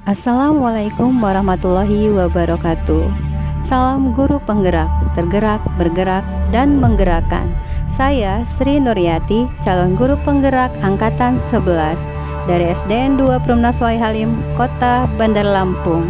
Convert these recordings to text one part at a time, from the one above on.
Assalamualaikum warahmatullahi wabarakatuh. Salam guru penggerak, tergerak, bergerak, dan menggerakkan. Saya Sri Nuryati, calon guru penggerak angkatan 11 dari SDN 2 Perumnas Wai Halim, Kota Bandar Lampung.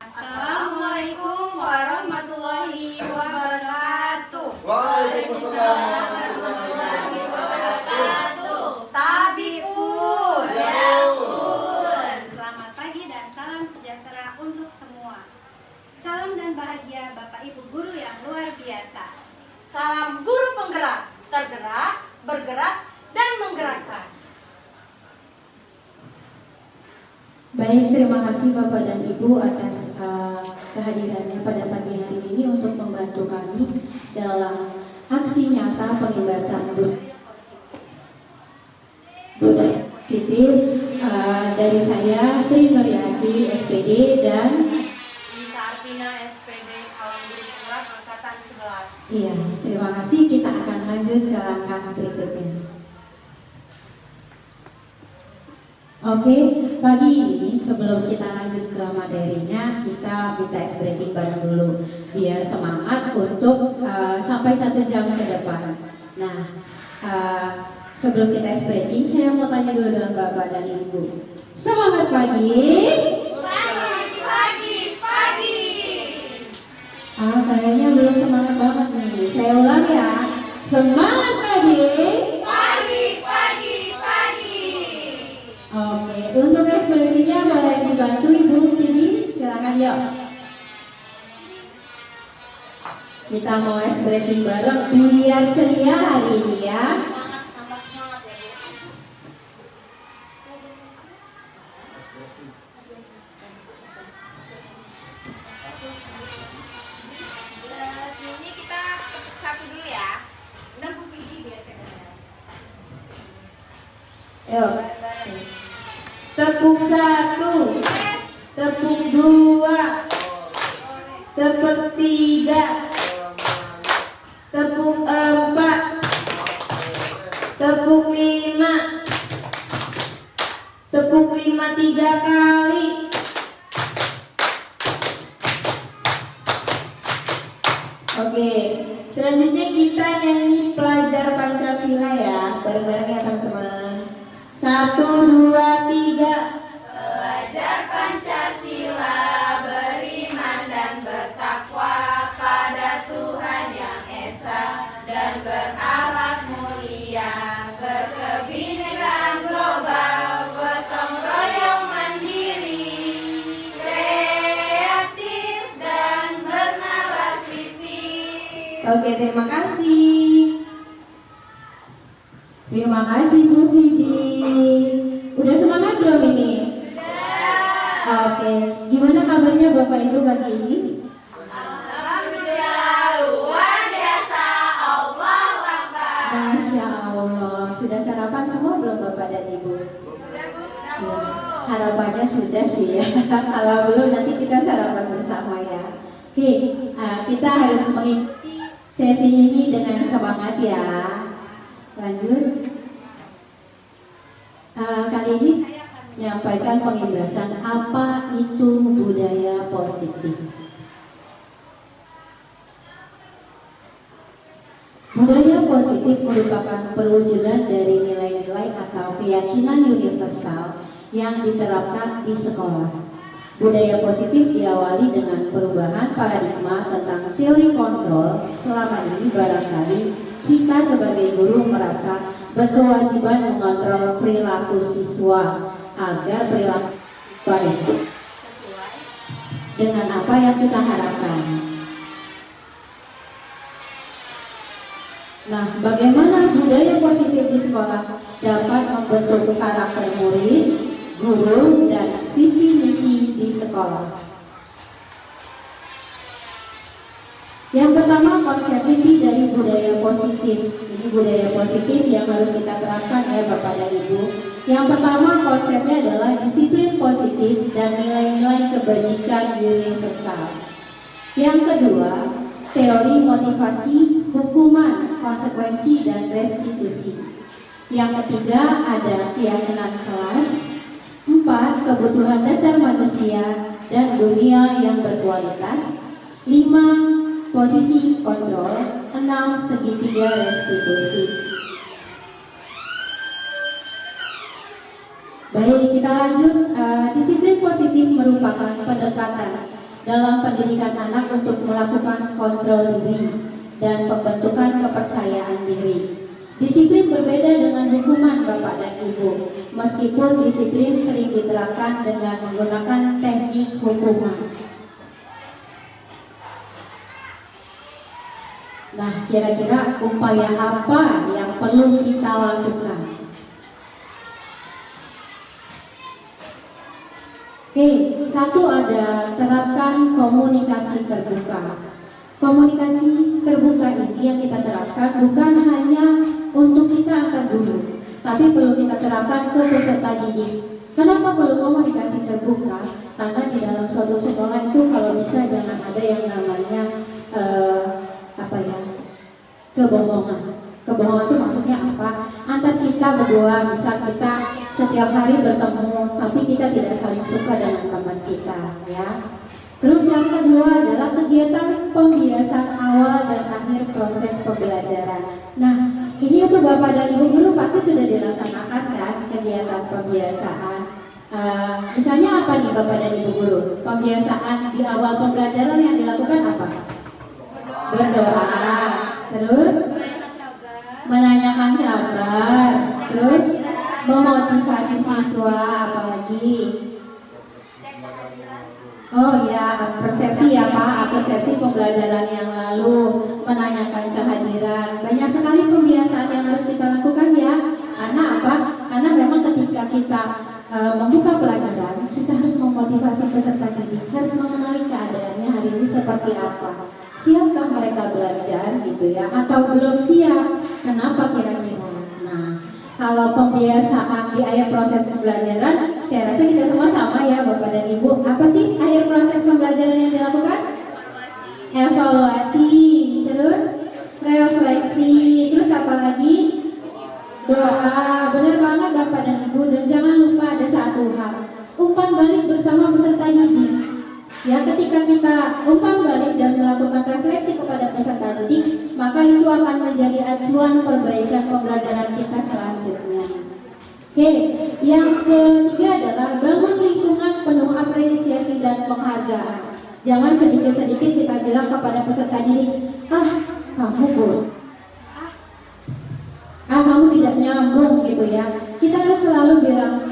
Assalamualaikum warahmatullahi wabarakatuh. Waalaikumsalam warahmatullahi wabarakatuh. Tabipun. Yapun. Selamat pagi dan salam sejahtera untuk semua. Salam dan bahagia Bapak Ibu guru yang luar biasa. Salam guru penggerak, tergerak, bergerak, dan menggerakkan. Baik, terima kasih Bapak dan Ibu atas kehadirannya pada pagi hari ini untuk membantu kami dalam aksi nyata pengibasan budaya positif dari saya Sri Nuryati SPD dan Lisa Arvina SPD, calon guru penggerak angkatan 11. iya, terima kasih. Kita akan lanjut ke langkah berikutnya. Oke, pagi ini sebelum kita lanjut ke materinya, kita minta ice breaking bareng dulu biar semangat untuk sampai 1 jam ke depan. Nah, sebelum kita ice breaking, saya mau tanya dulu dengan Bapak dan Ibu. Semangat pagi. Pagi. Kayaknya belum semangat banget nih. Saya ulang ya. Semangat pagi. Oke, untuk ekspresinya boleh dibantu Ibu Tini, silakan yuk. Kita mau ekspresi bareng biar ceria hari ini ya. Tambah semangat ya Bu. Ini kita tepuk satu dulu ya. Bentar Bu pilih biar kedengaran. Yuk. Tepuk 1, tepuk 2, tepuk 3, tepuk 4, tepuk 5, tepuk 5 3 kali. Oke, selanjutnya kita nyanyi pelajar Pancasila ya, bareng-bareng ya teman-teman. 1, 2, 3. Belajar Pancasila, beriman dan bertakwa pada Tuhan yang Esa dan berakhlak mulia, berkebinekaan global, gotong royong mandiri, kreatif dan bernalar kritis. Oke, terima kasih. Terima kasih Bu Fidi. Udah semangat belum ini? Sudah. Oke, gimana kabarnya Bapak Ibu pagi ini? Alhamdulillah luar biasa. Allahu Akbar. Masya Allah. Sudah sarapan semua belum Bapak dan Ibu? Sudah Bu. Ya, harapannya sudah sih ya. Kalau belum nanti kita sarapan bersama ya. Oke, kita harus mengikuti sesi ini dengan semangat ya. Lanjut. Kali ini saya akan menyampaikan pengibasan apa itu budaya positif. Budaya positif merupakan perwujudan dari nilai-nilai atau keyakinan universal yang diterapkan di sekolah. Budaya positif diawali dengan perubahan paradigma tentang teori kontrol. Selama ini barangkali kita sebagai guru merasa berkewajiban mengontrol perilaku siswa agar perilaku siswa itu sesuai dengan apa yang kita harapkan. Nah, bagaimana budaya positif di sekolah dapat membentuk karakter murid, guru, dan visi misi di sekolah? Yang pertama, konsep inti dari budaya positif. Ini budaya positif yang harus kita terapkan ya Bapak dan Ibu. Yang pertama, konsepnya adalah disiplin positif dan nilai-nilai kebajikan universal. Yang kedua, teori motivasi, hukuman, konsekuensi, dan restitusi. Yang ketiga ada keyakinan kelas. 4. Kebutuhan dasar manusia dan dunia yang berkualitas. 5. Posisi kontrol. 6. Segitiga restitusi. Baik, kita lanjut. Disiplin positif merupakan pendekatan dalam pendidikan anak untuk melakukan kontrol diri dan pembentukan kepercayaan diri. Disiplin berbeda dengan hukuman Bapak dan Ibu, meskipun disiplin sering diterapkan dengan menggunakan teknik hukuman. Nah, kira-kira upaya apa yang perlu kita lakukan? Oke, satu ada terapkan komunikasi terbuka. Komunikasi terbuka ini yang kita terapkan bukan hanya untuk kita antar guru, tapi perlu kita terapkan ke peserta didik. Kenapa perlu komunikasi terbuka? Karena di dalam suatu sekolah itu kalau bisa jangan ada yang namanya kebohongan. Kebohongan itu maksudnya apa? Antar kita berdua, misal kita setiap hari bertemu, tapi kita tidak saling suka dengan teman kita, ya. Terus yang kedua adalah kegiatan pembiasaan awal dan akhir proses pembelajaran. Nah, ini untuk Bapak dan Ibu guru pasti sudah dilaksanakan kan kegiatan pembiasaan. Misalnya apa nih Bapak dan Ibu guru? Pembiasaan di awal pembelajaran yang dilakukan apa? Berdoa. Terus menanyakan kabar. Terus memotivasi siswa, apalagi? Oh ya, persepsi ya Pak, persepsi pembelajaran yang lalu, menanyakan kehadiran. Banyak sekali pembiasaan yang harus kita lakukan ya. Karena apa? Karena memang ketika kita membuka pelajaran, kita harus memotivasi peserta didik, harus mengenali keadaannya hari ini seperti apa. Siapkah mereka belajar gitu ya? Atau belum siap? Kenapa kira-kira? Nah, kalau pembiasaan di akhir proses pembelajaran, saya rasa kita semua sama ya Bapak dan Ibu. Apa sih akhir proses pembelajaran yang dilakukan? Evaluasi, terus refleksi, terus apa lagi? Doa. Benar banget Bapak dan Ibu. Dan jangan lupa ada satu hal, umpan balik bersama peserta didik. Ya, ketika kita umpan balik dan melakukan refleksi kepada peserta didik, maka itu akan menjadi acuan perbaikan pembelajaran kita selanjutnya. Oke, yang ketiga adalah bangun lingkungan penuh apresiasi dan penghargaan. Jangan sedikit-sedikit kita bilang kepada peserta didik, kamu bodoh, kamu tidak nyambung gitu ya. Kita harus selalu bilang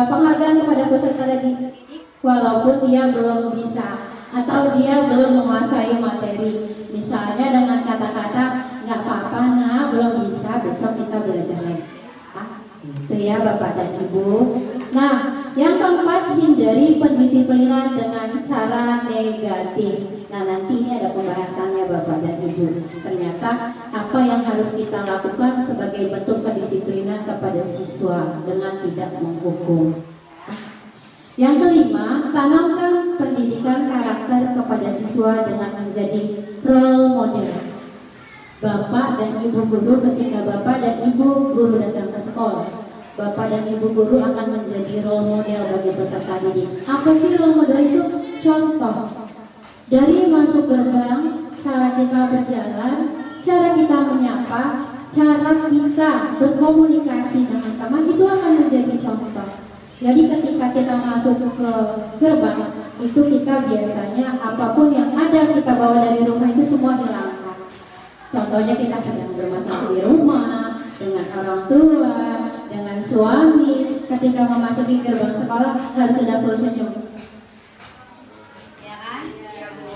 penghargaan kepada peserta didik walaupun dia belum bisa atau dia belum menguasai materi. Misalnya dengan kata-kata, nggak apa-apa nah, belum bisa, besok kita belajar lagi. Itu ya Bapak dan Ibu. Nah, yang keempat, hindari pendisiplinan dengan cara negatif. Nah, nanti ini ada pembahasannya Bapak dan Ibu. Ternyata apa yang harus kita lakukan sebagai bentuk kedisiplinan kepada siswa dengan tidak menghukum. Yang kelima, tanamkan pendidikan karakter kepada siswa dengan menjadi role model. Bapak dan Ibu guru, ketika Bapak dan Ibu guru datang ke sekolah, Bapak dan Ibu guru akan menjadi role model bagi peserta didik. Apa sih role model itu? Contoh, dari masuk gerbang, cara kita berjalan, cara kita menyapa, cara kita berkomunikasi dengan teman, itu akan menjadi contoh. Jadi ketika kita masuk ke gerbang, itu kita biasanya apapun yang ada kita bawa dari rumah itu semua hilangkan. Contohnya kita sedang bermasalah di rumah, dengan orang tua, dengan suami, ketika memasuki gerbang sekolah harus sudah full senyum. Ya kan?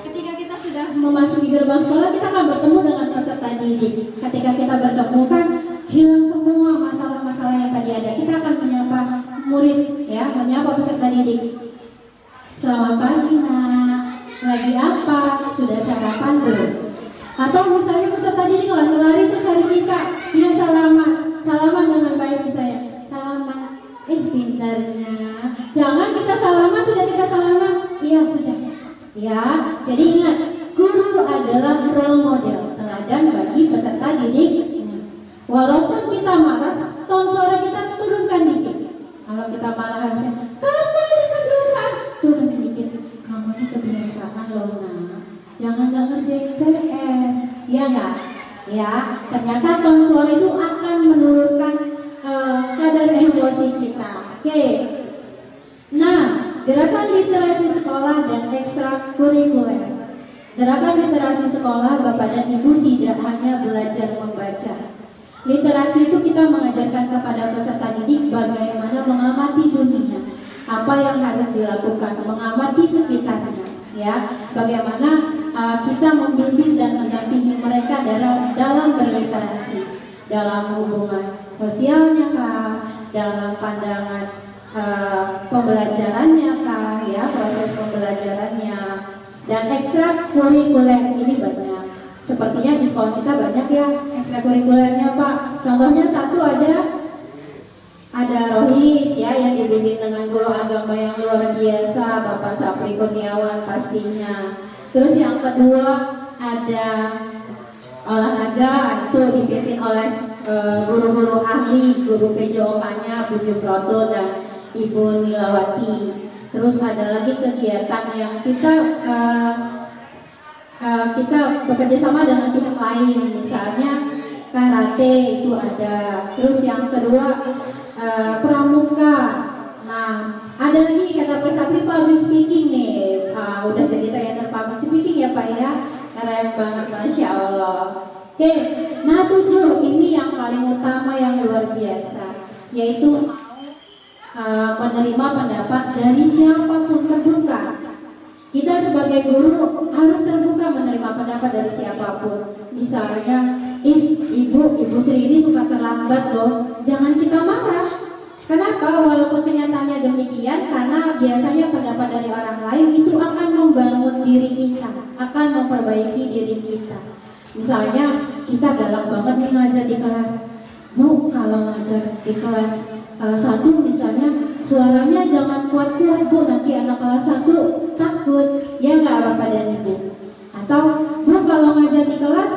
Ketika kita sudah memasuki gerbang sekolah, kita akan bertemu dengan peserta didik. Ketika kita bertemu kan hilang semua masalah-masalah yang tadi ada. Kita akan menyapa murid, ya, menyapa peserta didik. Selamat pagi nak, lagi apa? Sudah sarapan belum? Atau misalnya peserta didik lari-lari itu cari kita, dia salaman dengan baik misalnya, salaman, pintarnya. Jangan kita salaman, sudah kita salaman, iya sudah. Ya, jadi ingat, guru adalah role model, teladan bagi peserta didik. Walaupun kita marah, tone suara kita turunkan dikit. Kalau kita marah harusnya, kamu ini kebiasaan, turun dikit. Kamu ini kebiasaan loh nak, jangan gak ngerjain PR, ya nggak? Ya, ternyata tone suara itu akan menurunkan kadar emosi kita. Oke. Nah, gerakan literasi sekolah dan ekstrakurikuler. Gerakan literasi sekolah, Bapak dan Ibu, tidak hanya belajar membaca. Literasi itu kita mengajarkan kepada peserta didik bagaimana mengamati dunia, apa yang harus dilakukan, mengamati sekitarnya, ya. Bagaimana kita membimbing dan mendampingi mereka dalam berliterasi, dalam hubungan sosialnya kah, dalam pandangan pembelajarannya kah, ya, proses pembelajarannya, dan ekstrakurikuler ini banyak. Sepertinya di sekolah kita banyak ya ekstrakurikulernya Pak. Contohnya satu ada Rohis ya yang dibimbing dengan guru agama yang luar biasa, Bapak Sapri Kurniawan pastinya. Terus yang kedua ada olahraga, itu dipimpin oleh guru-guru ahli, guru PJOK-nya Bu Jufroto dan Ibu Nilawati. Terus ada lagi kegiatan yang kita bekerja sama dengan pihak lain, misalnya karate itu ada. Terus yang kedua pramuka. Nah, ada lagi kata Pak Sapri public speaking nih. Udah jadi trainer public speaking ya Pak ya. Keren banget, Masya Allah. Oke, nah 7 ini yang paling utama yang luar biasa, yaitu menerima pendapat dari siapapun, terbuka. Kita sebagai guru harus terbuka menerima pendapat dari siapapun. Misalnya, ibu Sri ini suka terlambat loh, jangan kita marah. Kenapa? Walaupun kenyataannya demikian, karena biasanya pendapat dari orang lain itu akan membangun diri kita, akan memperbaiki diri kita. Misalnya, kita galak banget nih ngajar di kelas. Bu, kalau ngajar di kelas 1 misalnya, suaranya jangan kuat-kuat Bu, nanti anak kelas 1 takut. Ya nggak Bapak dan Ibu? Atau Bu, kalau ngajar di kelas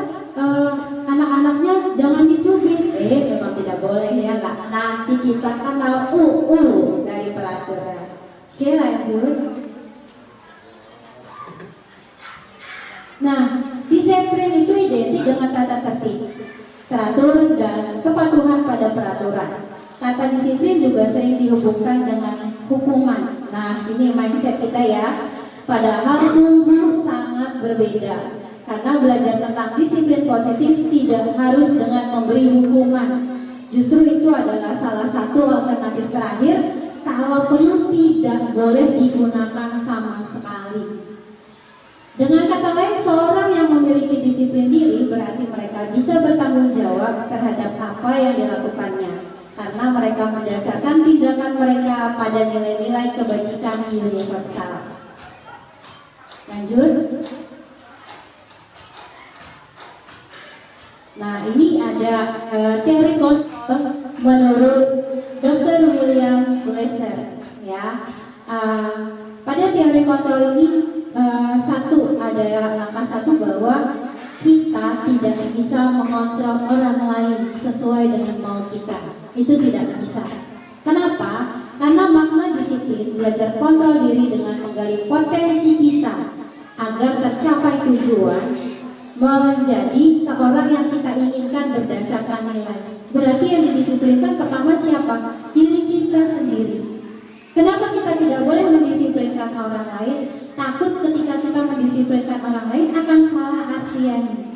anak-anaknya jangan dicubit. Memang tidak boleh ya nggak? Nanti kita kena dari peraturan. Oke, lanjut. Nah, disiplin itu identik dengan tata tertib, teratur, dan kepatuhan pada peraturan. Kata disiplin juga sering dihubungkan dengan hukuman. Nah, ini mindset kita ya. Padahal sungguh sangat berbeda. Karena belajar tentang disiplin positif tidak harus dengan memberi hukuman. Justru itu adalah salah satu alternatif terakhir. Kalau perlu tidak boleh digunakan sama sekali. Dengan kata lain, seorang yang memiliki disiplin diri berarti mereka bisa bertanggung jawab terhadap apa yang dilakukannya. Karena mereka mendasarkan tindakan mereka pada nilai-nilai kebajikan universal. Lanjut. Nah, ini ada teori kontrol menurut Dr. William Glasser. Ya, pada teori kontrol ini langkah satu bahwa kita tidak bisa mengontrol orang lain sesuai dengan mau kita. Itu tidak bisa. Kenapa? Karena makna disiplin belajar kontrol diri dengan menggali potensi kita agar tercapai tujuan, menjadi seorang yang kita inginkan berdasarkan nilai. Berarti yang didisiplinkan pertama siapa? Diri kita sendiri. Kenapa kita tidak boleh mendisiplinkan orang lain? Takut ketika kita mendisiplinkan orang lain akan salah artiannya.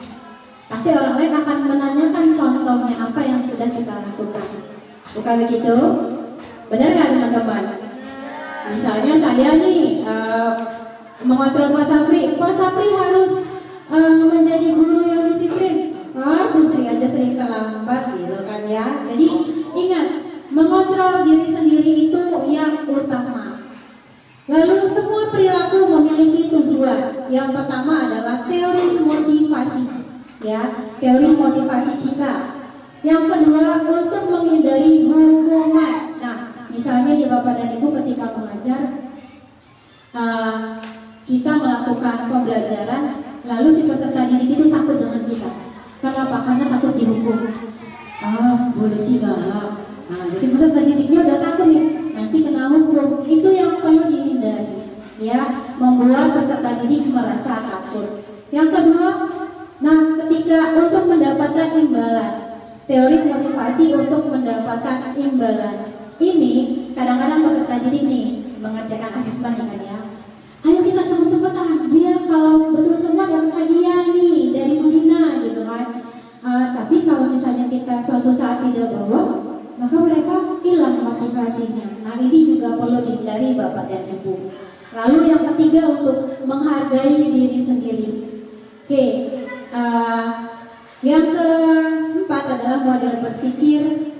Pasti orang lain akan menanyakan contohnya apa yang sudah kita lakukan. Bukan begitu? Benar nggak teman-teman? Misalnya saya nih mengontrol Pak Sapri. Pak Sapri harus menjadi guru yang disiplin. Bu Sri aja sering terlambat gitu kan ya. Jadi ingat, mengontrol diri sendiri itu yang utama. Lalu semua perilaku memiliki tujuan. Yang pertama adalah teori motivasi, ya, teori motivasi kita. Yang kedua, untuk menghindari hukuman. Nah, misalnya di Bapak dan Ibu ketika mengajar, kita melakukan pembelajaran, lalu si peserta didik itu takut dengan kita. Kenapa? Karena takut dihukum. polisi galak. Nah, jadi peserta didiknya udah takut nih, nanti kena hukum. Itu yang perlu dihindari, ya, membuat peserta didik merasa takut. Yang kedua, nah, ketika untuk mendapatkan imbalan, teori motivasi untuk mendapatkan imbalan ini kadang-kadang peserta didik nih mengerjakan asesmen kan ya. Ayo kita cepet-cepetan biar kalau betul semua dapat hadiah nih dari Bu Dina gitu kan. Tapi kalau misalnya kita suatu saat tidak bawa, maka mereka hilang motivasinya. Nah, ini juga perlu dihindari Bapak dan Ibu. Lalu yang ketiga, untuk menghargai diri sendiri. Oke, yang keempat adalah model berpikir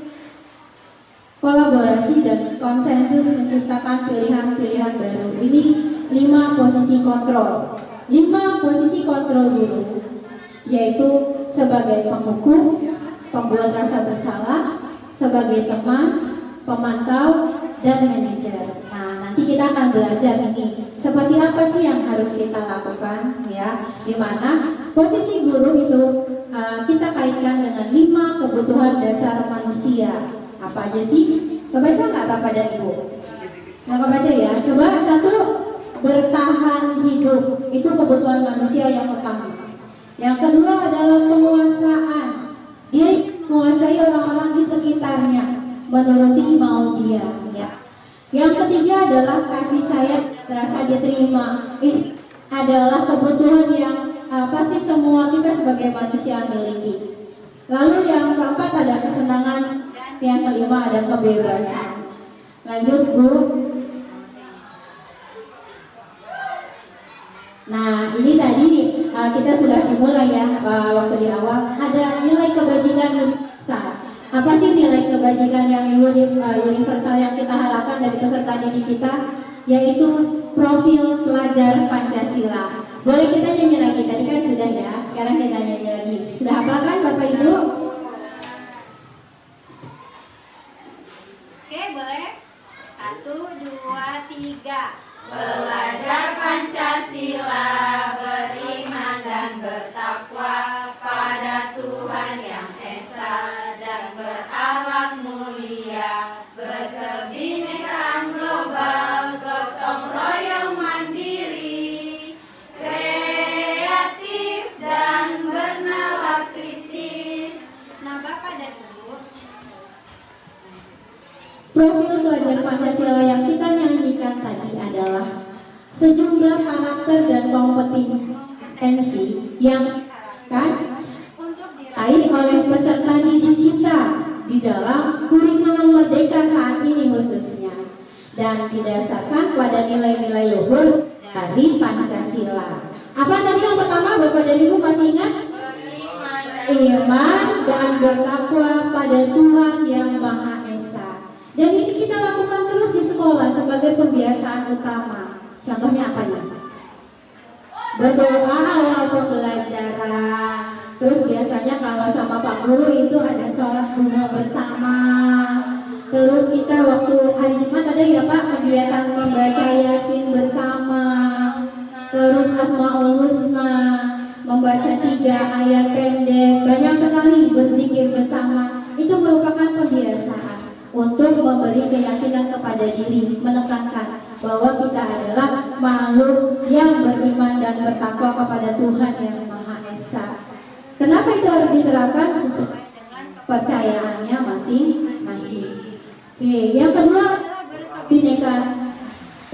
kolaborasi dan konsensus menciptakan pilihan-pilihan baru. Ini 5 posisi kontrol. 5 posisi kontrol guru, yaitu sebagai penghukum, pembuat rasa bersalah, sebagai teman, pemantau, dan manajer. Nah, nanti kita akan belajar ini seperti apa sih yang harus kita lakukan, ya. Dimana posisi guru itu kita kaitkan dengan 5 kebutuhan dasar manusia. Apa aja sih? Kebaca nggak Bapak dan Ibu? Nggak kebaca ya? Coba satu, bertahan hidup. Itu kebutuhan manusia yang utama. Yang kedua adalah penguasaan. Dia menguasai orang-orang di sekitarnya, menuruti mau dia, ya. Yang ketiga adalah kasih sayang, terasa diterima. Ini adalah kebutuhan yang pasti semua kita sebagai manusia miliki. Lalu yang keempat ada kesenangan, yang kelima ada kebebasan. Lanjut Bu. Nah, ini tadi kita sudah dimulai ya, waktu di awal ada nilai kebajikan universal. Apa sih nilai kebajikan yang universal yang kita harapkan dari peserta didik kita? Yaitu profil pelajar Pancasila. Boleh kita nyanyi lagi, tadi kan sudah ya, sekarang kita nyanyi lagi. Sudah hafal kan Bapak Ibu? Oke, boleh? 1, 2, 3. Belajar Pancasila, beriman dan bertakwa pada Tuhan Yang Esa, dan berakhlak mulia, berkebinekaan global, gotong royong mandiri, kreatif dan bernalar kritis. Nah, Bapak dan Ibu, Profil pelajar Pancasila yang kita nyanyikan tadi adalah sejumlah karakter dan kompetensi yang akan diraih oleh peserta didik kita di dalam kurikulum Merdeka saat ini khususnya, dan didasarkan pada nilai-nilai luhur dari Pancasila. Apa tadi yang pertama Bapak dan Ibu masih ingat? Iman dan bertakwa pada Tuhan Yang Maha Esa. Dan ini kita lakukan terus di sekolah sebagai pembiasaan utama. Contohnya apa nih? Berdoa awal pembelajaran. Terus biasanya kalau sama Pak Guru itu ada sholat duha bersama. Terus kita waktu hari Jumat ada ya Pak kegiatan membaca Yasin bersama. Terus Asmaul Husna, membaca 3 ayat pendek. Banyak sekali berzikir bersama. Itu merupakan kebiasaan untuk memberi keyakinan kepada diri, menekankan bahwa kita adalah makhluk yang beriman dan bertakwa kepada Tuhan Yang Maha Esa. Kenapa itu harus diterapkan? Sesuai dengan kepercayaannya masing-masing. Oke, yang kedua kebinekaan.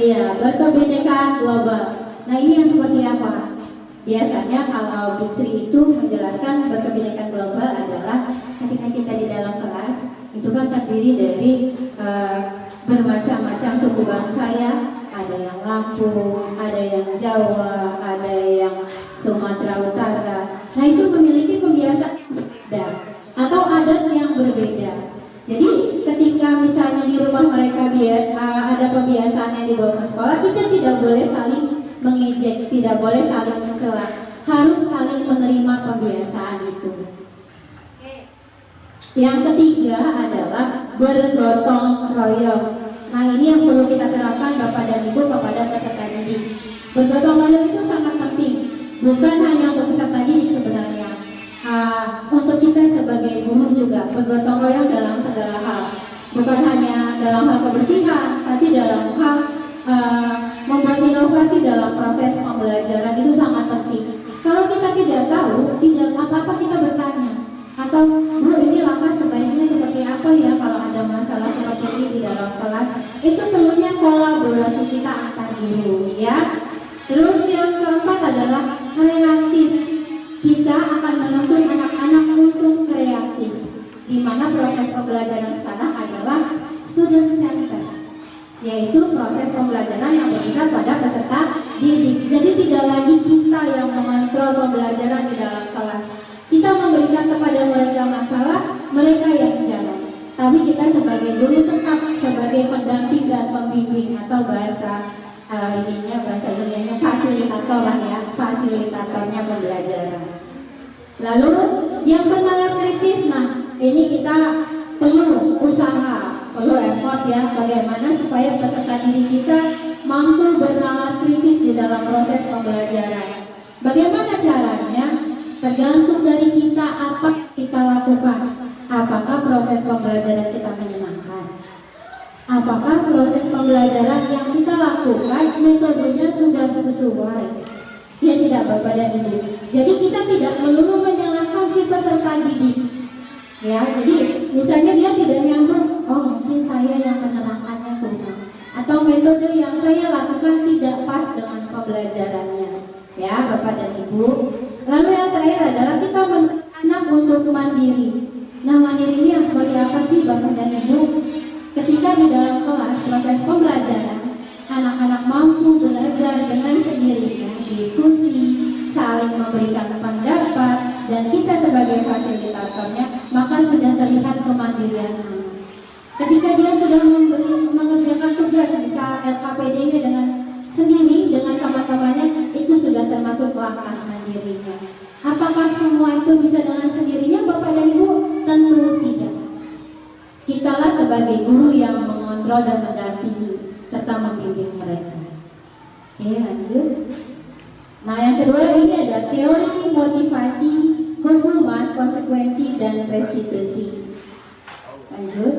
Iya, berkebinekaan global. Nah, ini yang seperti apa? Biasanya kalau Bu Sri itu menjelaskan berkebinekaan global adalah ketika kita di dalam kelas itu kan terdiri dari bermacam-macam suku bangsa ya. Ada yang Lampung, ada yang Jawa, ada yang Sumatera Utara. Nah, itu memiliki kebiasaan berbeda atau adat yang berbeda. Jadi ketika misalnya di rumah mereka ada kebiasaan yang dibawa ke sekolah, kita tidak boleh saling mengejek, tidak boleh saling mencela, harus saling menerima kebiasaan itu. Yang ketiga adalah bergotong royong. Nah, ini yang perlu kita terapkan Bapak dan Ibu kepada peserta didik. Bergotong royong itu sangat penting, bukan hanya untuk peserta didik sebenarnya. Untuk kita sebagai guru juga bergotong royong dalam segala hal. Bukan hanya dalam hal kebersihan, tapi dalam hal membuat inovasi dalam proses pembelajaran itu sangat penting. Kalau kita tidak tahu, tidak apa-apa kita bertanya. Atau, Bu, ini langkah sebaiknya seperti apa ya kalau ada masalah seperti ini di dalam kelas? Itu perlunya kolaborasi kita antar guru, ya. Terus yang keempat adalah kreatif. Kita akan menuntut anak-anak untuk kreatif, di mana proses pembelajaran sekarang adalah student center, yaitu proses pembelajaran yang berpusat pada peserta didik. Jadi tidak lagi kita yang mengontrol pembelajaran di dalam kelas. Kita memberikan kepada mereka masalah, mereka yang jalan. Tapi kita sebagai guru tetap sebagai pendamping dan pembimbing, atau bahasa bahasa dunianya fasilitator lah ya, fasilitatornya pembelajaran. Lalu yang bernalar kritis, nah ini kita perlu usaha, perlu effort ya, bagaimana supaya peserta didik kita mampu bernalar kritis di dalam proses pembelajaran. Bagaimana caranya? Tergantung dari kita apa kita lakukan. Apakah proses pembelajaran kita menyenangkan? Apakah proses pembelajaran yang kita lakukan metodenya sudah sesuai? Ya tidak, Bapak dan Ibu. Jadi kita tidak melulu menyalahkan si peserta didik. Ya, jadi misalnya dia tidak nyambung, oh mungkin saya yang menerangkannya kurang, atau metode yang saya lakukan tidak pas dengan pembelajarannya. Ya, Bapak dan Ibu. Lalu yang terakhir adalah kita menuntut anak untuk mandiri. Nah, mandiri ini yang seperti apa sih, Bapak dan Ibu? Ketika di dalam kelas proses pembelajaran, anak-anak mampu belajar dengan sendirinya, diskusi, saling memberikan pendapat, dan kita sebagai fasilitatornya, maka sudah terlihat kemandirian anak. Ketika dia sudah mengerjakan tugas, misal LKPD-nya dengan sendiri, dengan teman-temannya, itu sudah termasuk langkah mandirinya. Apakah semua itu bisa dengan sendirinya, Bapak dan Ibu? Tentu tidak. Kitalah sebagai guru yang mengontrol dan mendampingi serta membimbing mereka. Oke, lanjut. Nah, yang kedua ini ada teori motivasi, hukuman, konsekuensi, dan restitusi. Lanjut.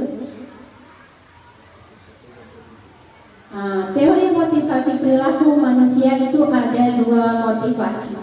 Nah, teori motivasi perilaku manusia itu ada dua motivasi.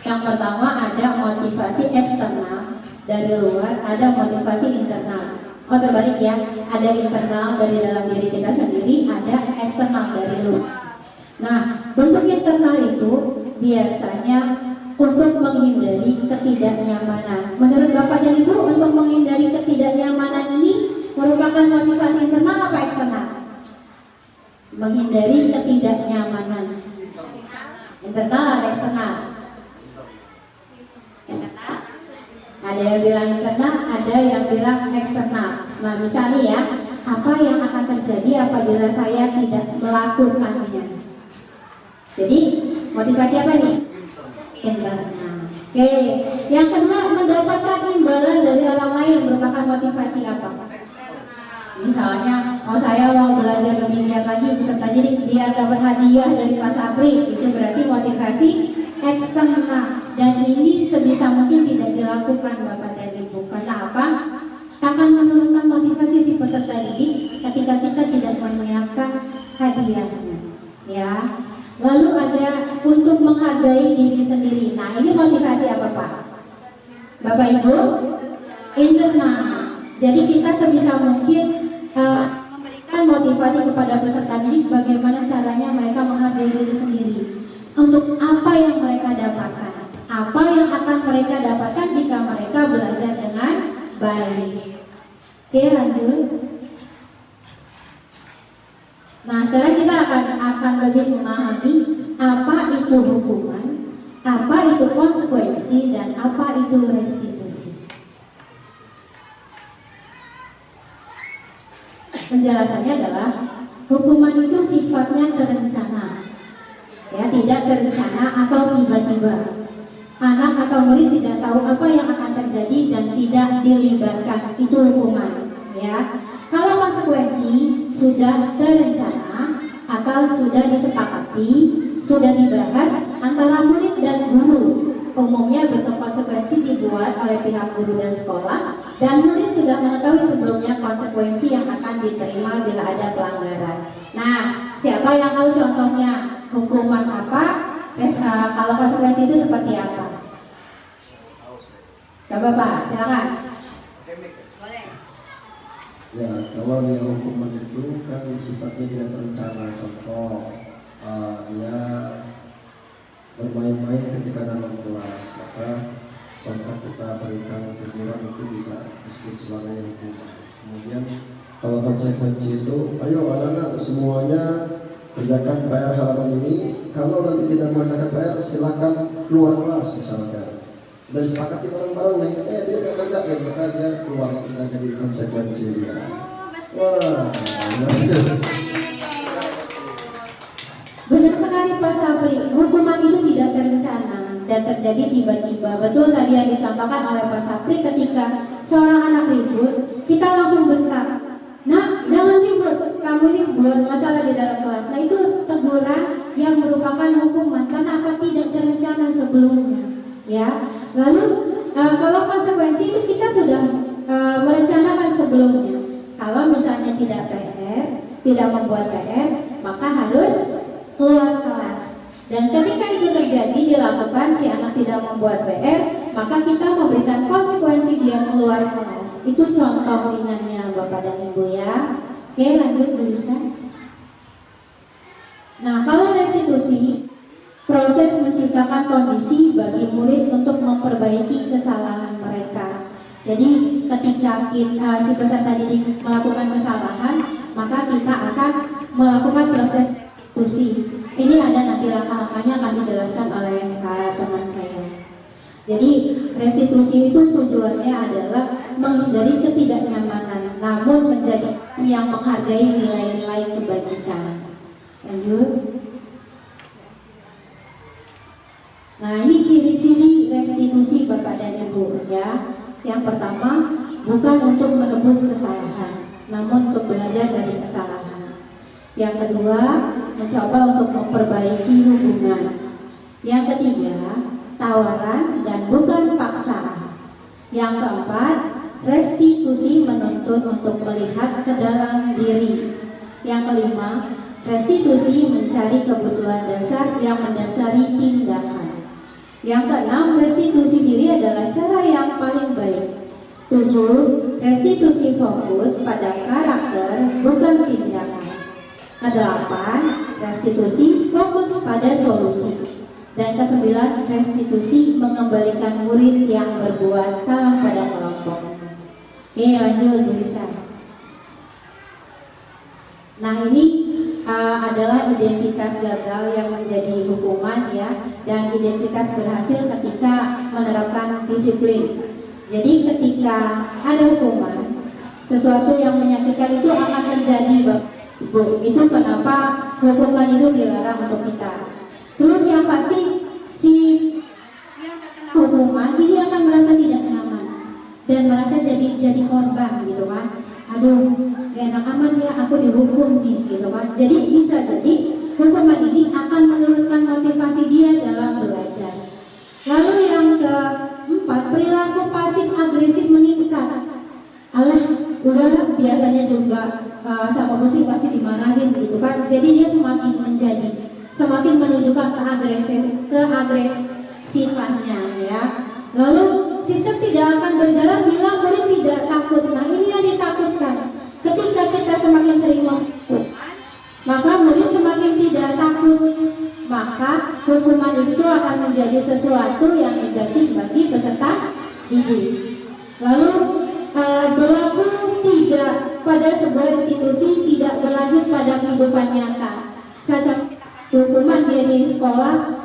Yang pertama ada motivasi eksternal dari luar, ada motivasi internal. Oh terbalik ya, ada internal dari dalam diri kita sendiri, ada eksternal dari luar. Nah, bentuk internal itu biasanya untuk menghindari ketidaknyamanan. Menurut Bapak dan Ibu, untuk menghindari ketidaknyamanan ini merupakan motivasi internal apa eksternal? Menghindari ketidaknyamanan. Internal atau eksternal? Ada yang bilang internal, ada yang bilang eksternal. Nah, misalnya ya, apa yang akan terjadi apabila saya tidak melakukannya? Jadi, motivasi apa nih? Internal. Oke, yang kedua, mendapatkan imbalan dari orang lain merupakan motivasi apa? Misalnya, saya mau belajar lebih giat lagi, peserta didik biar dapat hadiah dari Pak Sapri, itu berarti motivasi eksternal. Dan ini sebisa mungkin tidak dilakukan Bapak dan Ibu. Karena apa? Akan menurunkan motivasi si peserta didik ketika kita tidak menyiapkan hadiahnya. Ya. Lalu ada untuk menghargai diri sendiri. Nah, ini motivasi apa Pak? Bapak Ibu? Internal. Jadi kita sebisa mungkin memberikan motivasi kepada peserta didik bagaimana caranya mereka menghargai diri sendiri. Untuk apa yang mereka dapatkan? Apa yang akan mereka dapatkan jika mereka belajar dengan baik? Oke, lanjut. Nah, sekarang kita akan lebih memahami apa itu hukuman, apa itu konsekuensi, dan apa itu restitusi. Penjelasannya adalah hukuman itu sifatnya terencana, ya, tidak terencana atau tiba-tiba. Anak atau murid tidak tahu apa yang akan terjadi dan tidak dilibatkan, itu hukuman, ya. Kalau konsekuensi sudah terencana atau sudah disepakati, sudah dibahas antara murid dan guru. Umumnya bentuk konsekuensi dibuat oleh pihak guru dan sekolah Dan murid sudah mengetahui sebelumnya konsekuensi yang akan diterima bila ada pelanggaran. Nah, siapa yang tahu contohnya hukuman apa? Kalau konsekuensi itu seperti apa? Coba Pak, silakan. Ya, kalau yang hukuman itu kan sifatnya tidak terencana. Contoh, ya bermain-main ketika dalam kelas, maka sontak kita berikan teguran itu bisa disebut sebagai hukuman. Kemudian kalau konsekuensi itu, ayo anak-anak semuanya kerjakan PR halaman ini. Kalau nanti tidak mengerjakan PR, silakan keluar kelas misalkan. Dan disepakati bareng-bareng nih, dia gak kerjain, maka dia keluar, tidak jadi konsekuensi dia. Wah, benar sekali Pak Sapri, hukuman itu tidak terencana dan terjadi tiba-tiba. Betul tadi yang dicontohkan oleh Pak Sapri, ketika seorang anak ribut, kita langsung bentak. Nah, jangan ribut, kamu ini buat masalah di dalam kelas. Nah, itu teguran yang merupakan hukuman karena apa? Tidak terencana sebelumnya. Ya, lalu kalau konsekuensi itu kita sudah merencanakan sebelumnya. Kalau misalnya tidak membuat PR, maka harus keluar kelas. Dan ketika itu terjadi dilakukan si anak tidak membuat PR, maka kita memberikan konsekuensi dia keluar kelas. Itu contoh ringannya Bapak dan Ibu ya. Oke, lanjut Bu Lisa. Nah, kalau restitusi, proses menciptakan kondisi bagi murid untuk memperbaiki kesalahan mereka. Jadi ketika si peserta didik melakukan kesalahan, maka kita akan melakukan proses restitusi. Ini ada nanti langkah-langkahnya akan dijelaskan oleh teman saya. Jadi restitusi itu tujuannya adalah menghindari ketidaknyamanan, namun menjadi yang menghargai nilai-nilai kebajikan. Lanjut. Nah, ini ciri-ciri restitusi Bapak dan Ibu ya. Yang pertama, bukan untuk menebus kesalahan, namun untuk belajar dari kesalahan. Yang kedua, mencoba untuk memperbaiki hubungan. Yang ketiga, tawaran dan bukan paksaan. Yang keempat, restitusi menuntut untuk melihat ke dalam diri. Yang kelima, restitusi mencari kebutuhan dasar yang mendasari tindakan. Yang keenam, restitusi diri adalah cara yang paling baik. 7. Restitusi fokus pada karakter bukan tindakan. Ke-8, restitusi fokus pada solusi. Dan ke-9, restitusi mengembalikan murid yang berbuat salah pada kelompok. Oke, lanjut Bu Lisa. Nah, ini adalah identitas gagal yang menjadi hukuman ya, dan identitas berhasil ketika menerapkan disiplin. Jadi ketika ada hukuman, sesuatu yang menyakitkan itu akan terjadi Bu. Itu kenapa hukuman itu dilarang untuk kita. Terus yang pasti si yang terkena hukuman ini akan merasa tidak nyaman dan merasa jadi korban gitu kan. Aduh, gak enak amat ya aku dihukum nih gitu kan. Jadi bisa jadi hukuman ini akan menurunkan motivasi dia dalam belajar. Lalu yang keempat, perilaku pasif agresif meningkat. Alah, udah biasanya juga sama musik pasti dimarahin gitu kan. Jadi dia semakin menunjukkan keagresifannya ya. Lalu sistem tidak akan berjalan bila murid tidak takut. Nah, ini yang ditakutkan. Ketika kita semakin sering menghukum, maka murid semakin tidak takut. Maka hukuman itu akan menjadi sesuatu yang negatif bagi peserta didik. Lalu berlaku tidak pada sebuah institusi, tidak berlanjut pada kehidupan nyata. Saja hukuman dia di sekolah,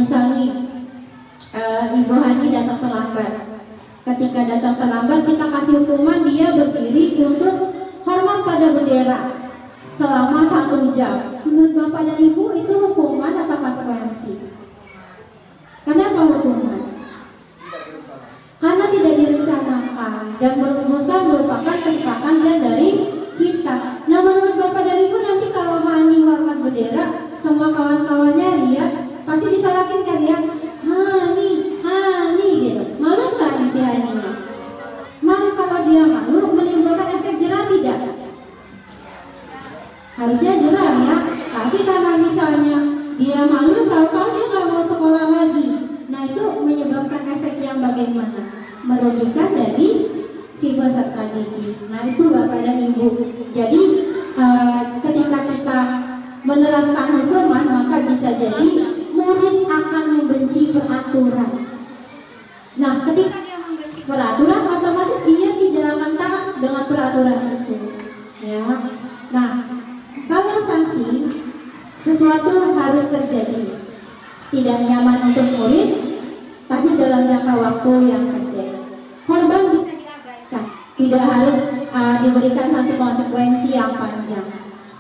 misalnya Ibu Hani datang terlambat. Ketika datang terlambat, kita kasih hukuman dia berdiri untuk hormat pada bendera selama 1 jam. Menurut Bapak dan Ibu itu hukuman atau konsekuensi? Kenapa hukuman? Karena tidak direncanakan dan bukan merupakan kesepakatan dari kita. Nah, menurut Bapak dan Ibu nanti kalau Hani hormat bendera, semua kawan-kawannya lihat pasti disalahin kan ya. Hani gitu. Malu nggak nih si Haninya? Malu kalau peserta didik. Nah itu Bapak dan Ibu. Jadi ketika kita menerapkan hukuman, maka bisa jadi murid akan membenci peraturan. Nah ketika dia membenci peraturan, otomatis dia tidak akan taat dengan peraturan itu. Ya. Nah kalau sanksi, sesuatu harus terjadi. Tidak nyaman untuk murid, tapi dalam jangka waktu yang pendek. Korban bisa diabaikan, tidak harus diberikan sanksi konsekuensi yang panjang.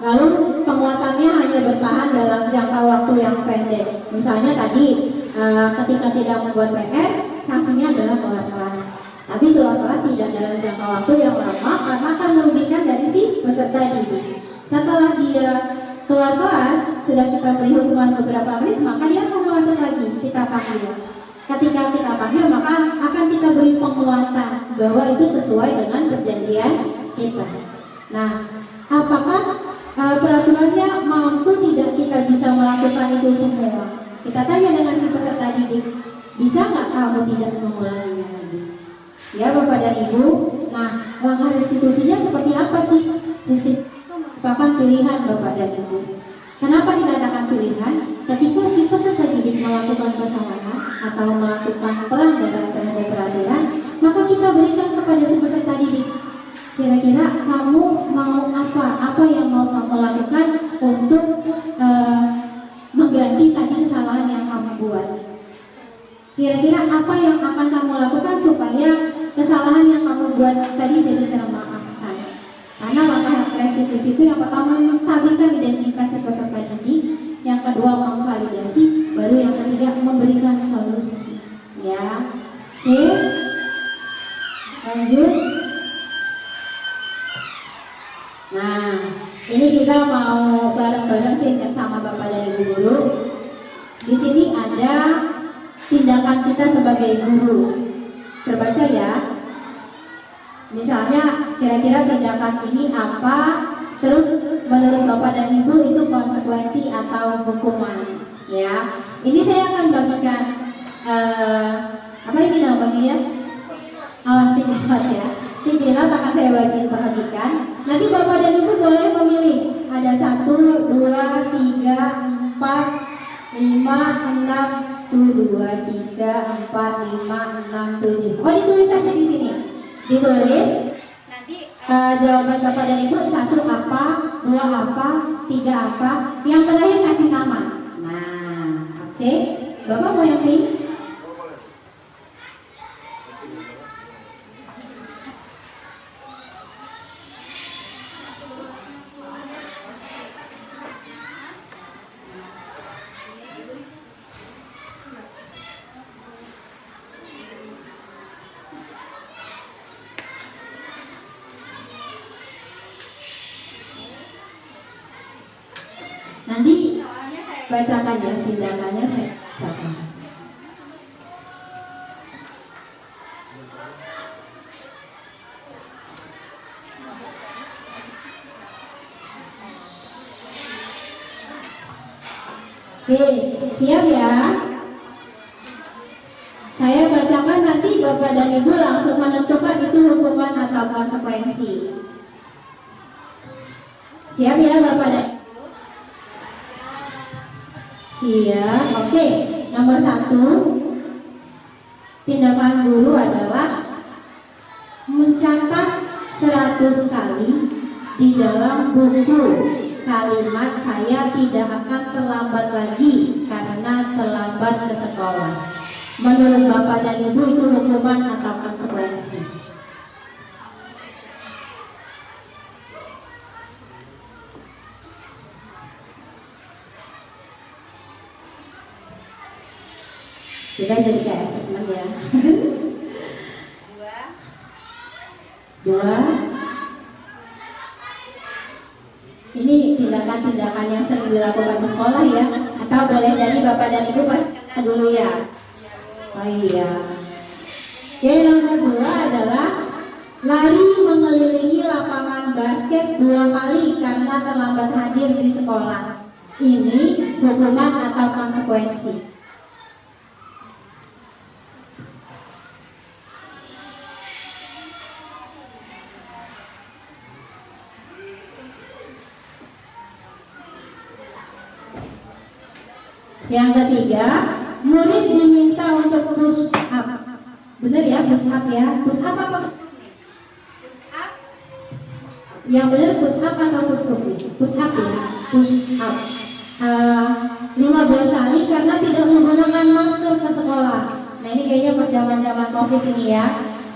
Lalu penguatannya hanya bertahan dalam jangka waktu yang pendek. Misalnya tadi ketika tidak membuat PR, sanksinya adalah keluar kelas. Tapi keluar kelas tidak dalam jangka waktu yang lama karena akan merugikan dari si peserta didik. Setelah dia keluar kelas, sudah kita beri hukuman beberapa menit, maka dia akan masuk lagi, kita panggil. Ketika kita panggil, maka akan kita beri penguatan bahwa itu sesuai dengan perjanjian kita. Nah, apakah peraturannya mampu tidak kita bisa melakukan itu semua? Kita tanya dengan si peserta didik, bisa nggak kamu tidak mengulanginya lagi? Ya Bapak dan Ibu. Nah, langkah restitusinya seperti apa sih? Restitusi merupakan pilihan Bapak dan Ibu. Kenapa dikatakan pilihan? Ketika si peserta didik melakukan kesalahan atau melakukan pelanggaran terhadap peraturan, maka kita berikan kepada si peserta didik. Kira-kira kamu mau apa? Apa yang mau kamu lakukan untuk mengganti tadi kesalahan yang kamu buat? Kira-kira apa yang akan kamu lakukan supaya kesalahan yang kamu buat tadi jadi termaafkan? Karena langkah restitusi itu yang pertama menstabilkan identitas si peserta didik, yang kedua memvalidasi, baru yang ketiga memberikan solusi. Ya, oke, lanjut. Nah, ini kita mau bareng-bareng sih sama Bapak dan Ibu guru. Di sini ada tindakan kita sebagai guru. Terbaca ya. Misalnya kira-kira tindakan ini apa, terus menurut Bapak dan Ibu itu konsekuensi atau hukuman. Ya, ini saya akan bagikan apa ini namanya ya? Awas tindakan ya. Tindakan akan saya bagikan. Nanti Bapak dan Ibu boleh memilih. Ada 1, 2, 3, 4, 5, 6, 2, 3, 4, 5, 6, 7. Oh, ditulis saja di sini. Ditulis. Nanti jawaban Bapak dan Ibu 1 apa, 2 apa, 3 apa. Yang terakhir kasih nama. Nah, oke. Bapak mau yang pilih? Nanti saya bacakan ya, tindakannya saya bacakan. Oke, siap ya? Saya bacakan, nanti Bapak dan Ibu langsung menentukan itu hukuman atau konsekuensi. Siap ya Bapak dan Ibu? Siap, oke. Nomor 1, tindakan guru adalah mencatat 100 kali di dalam buku kalimat "saya tidak akan terlambat lagi karena terlambat ke sekolah". Menurut Bapak dan Ibu itu hukuman atau konsekuensi? Kita jadi kayak assessment ya. 2. Ini tindakan-tindakan yang sering dilakukan di sekolah ya. Atau boleh jadi Bapak dan Ibu pasti dulu ya. Oh iya. Yang kedua adalah lari mengelilingi lapangan basket 2 kali karena terlambat hadir di sekolah. Ini hukuman atau konsekuensi? Yang ketiga, murid diminta untuk push up. Benar ya, push up ya. Push up apa? Yang benar push up atau push up? Push up ya, push up. 15 kali karena tidak menggunakan masker ke sekolah. Nah ini kayaknya pas zaman-zaman COVID ini ya,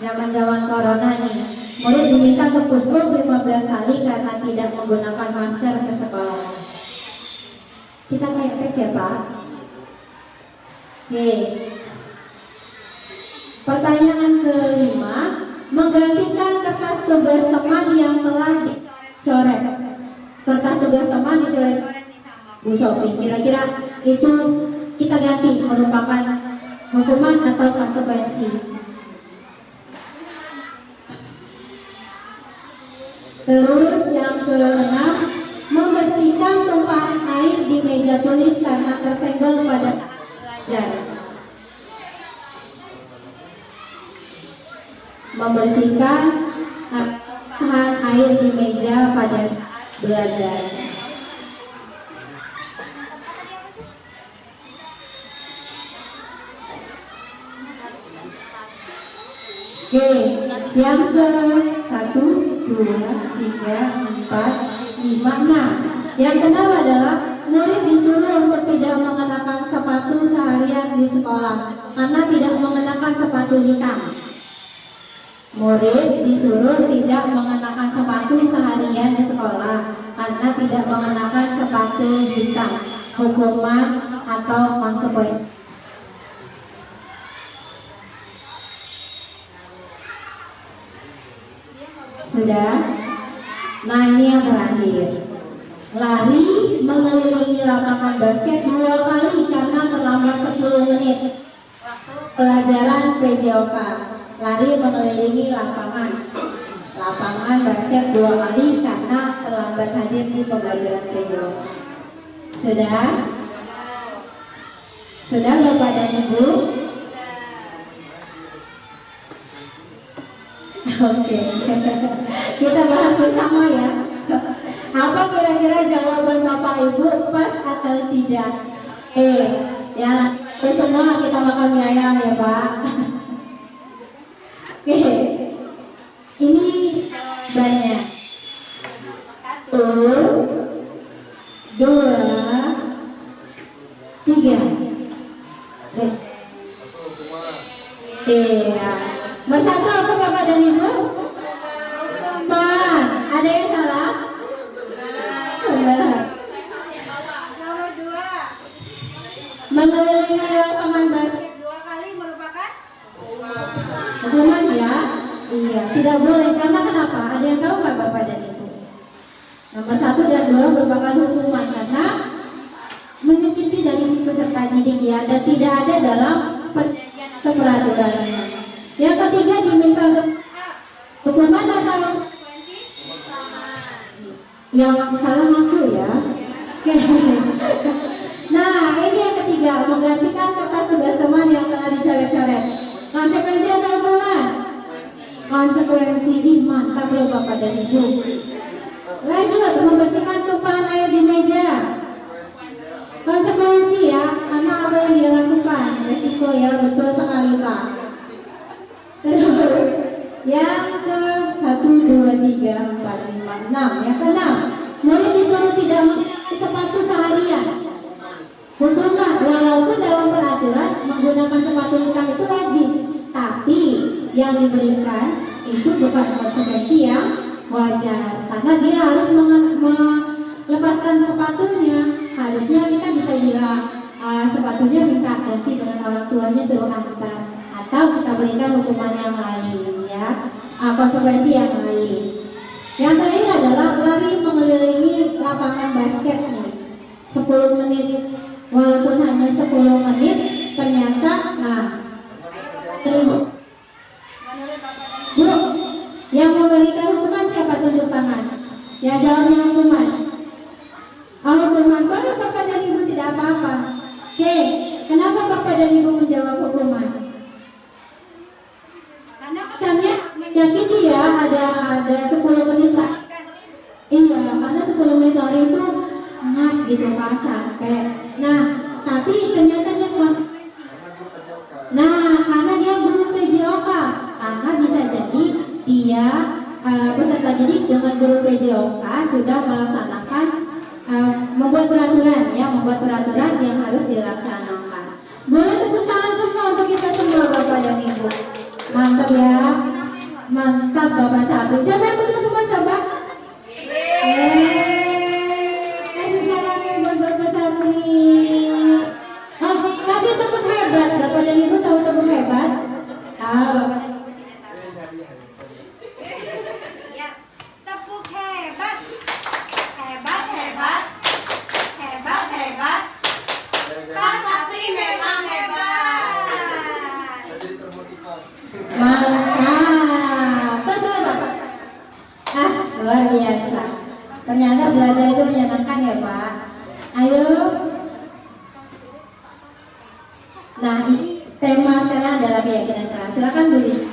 zaman-zaman corona nih. Murid diminta untuk push up 15 kali karena tidak menggunakan masker ke sekolah. Kita kayak tes ya Pak. Oke. Pertanyaan kelima, menggantikan kertas tugas teman yang telah dicoret. Kertas tugas teman dicoret Bu Sophie. Kira-kira itu kita ganti merupakan hukuman atau konsekuensi? Terus yang keenam, membersihkan tumpahan air di meja tulis karena tersenggol pada belajar. Membersihkan tumpahan air di meja pada belajar. Oke, yang ke 1, 2, 3, 4, 5, 6. Yang keenam adalah murid disuruh untuk tidak mengenakan sepatu seharian di sekolah karena tidak mengenakan sepatu hitam. Murid disuruh tidak mengenakan sepatu seharian di sekolah karena tidak mengenakan sepatu hitam. Hukuman atau konsekuensi? Sudah? Nah ini yang terakhir. Lari mengelilingi lapangan basket 2 kali karena terlambat 10 menit. Pelajaran PJOK. Lari mengelilingi lapangan basket 2 kali karena terlambat hadir di pembelajaran PJOK. Sudah? Sudah Bapak dan Ibu? Oke, kita bahas bersama ya. Apa kira-kira jawaban Bapak Ibu pas atau tidak? Ya semua kita makan mie ayam ya Pak. Oke, ini banyak. 1, 2, 3. Iya. Bersatu apa Bapak dan Ibu? Pan. Ada yang salah? Benar. Nomor 2. Mengelilingi lapangan basket 2 kali merupakan hukuman ya? Iya, tidak boleh. Karena kenapa? Ada yang tahu nggak Bapak dan Ibu? Nomor 1 dan 2 merupakan hukuman karena menyucipi dari si peserta didik ya, dan tidak ada dalam perjanjian atau peraturannya. Yang ketiga diminta untuk hukuman atau yang salah ngaku ya. Nah ini yang ketiga, menggantikan kertas tugas teman yang telah dicoret-coret. Konsekuensi atau hukuman? Konsekuensi. Mantap loh Bapak dan Ibu. Lanjut, membersihkan tumpahan air di meja. Konsekuensi ya, karena apa yang dia lakukan. Resiko ya, betul sekali Pak. Terus yang ke 1, 2, 3, 4, 5, 6. Yang ke-6, murid disuruh tidak menggunakan sepatu seharian. Hukuman, walaupun dalam peraturan menggunakan sepatu hitam itu wajib, tapi yang diberikan itu bukan konsekuensi yang wajar, karena dia harus melepaskan sepatunya. Harusnya kita bisa bilang sepatunya minta ganti dengan orang tuanya, suruh antar, atau kita berikan hukuman yang lain ya, konsekuensi yang lain. Yang terakhir adalah lari mengelilingi lapangan basket nih 10 menit. Walaupun hanya 10 menit, ternyata Bu, yang memberikan hukuman siapa? Tunjuk tangan. Ya, jawabnya hukuman. Hukuman, baru Bapak dan Ibu tidak apa-apa. Oke, kenapa Bapak dan Ibu menjawab hukuman? Karena pesannya menyakiti ya, ada 10 menit lah. Iya, karena 10 menit hari itu ngap gitu Pak, capek. Nah, tapi peserta didik dengan guru PJOK sudah melaksanakan membuat peraturan yang harus dilaksanakan. Boleh tepuk tangan semua untuk kita semua Bapak dan Ibu. Mantap ya. Mantap Bapak Sabri. Siapa yang betul semua coba? Kasih salamnya buat Bapak Sabri. Oh, kasih tepuk hebat. Bapak dan Ibu tahu tepuk hebat? Bapak dan Ibu tidak tahu. Ya, tepuk hebat. Hebat, hebat. Hebat, hebat. Pak Sapri memang hebat. Mantap. Betul Bapak. Luar biasa. Ternyata belajar itu menyenangkan ya Pak. Ayo. Nah, tema sekarang adalah keyakinan keras. Silakan Bu Lisa.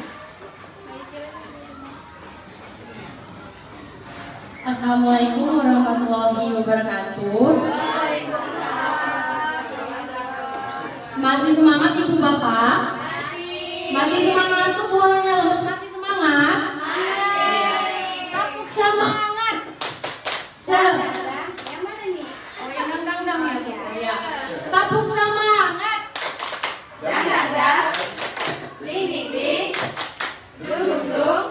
Assalamualaikum warahmatullahi wabarakatuh. Masih semangat Ibu Bapak? Masih semangat tuh suaranya lemes, masih semangat? Tepuk semangat. Yang mana nih? Oh yang dang-dang ya? Oh ya. Tepuk semangat. Dan. Ding ding ding. Dung dung dung.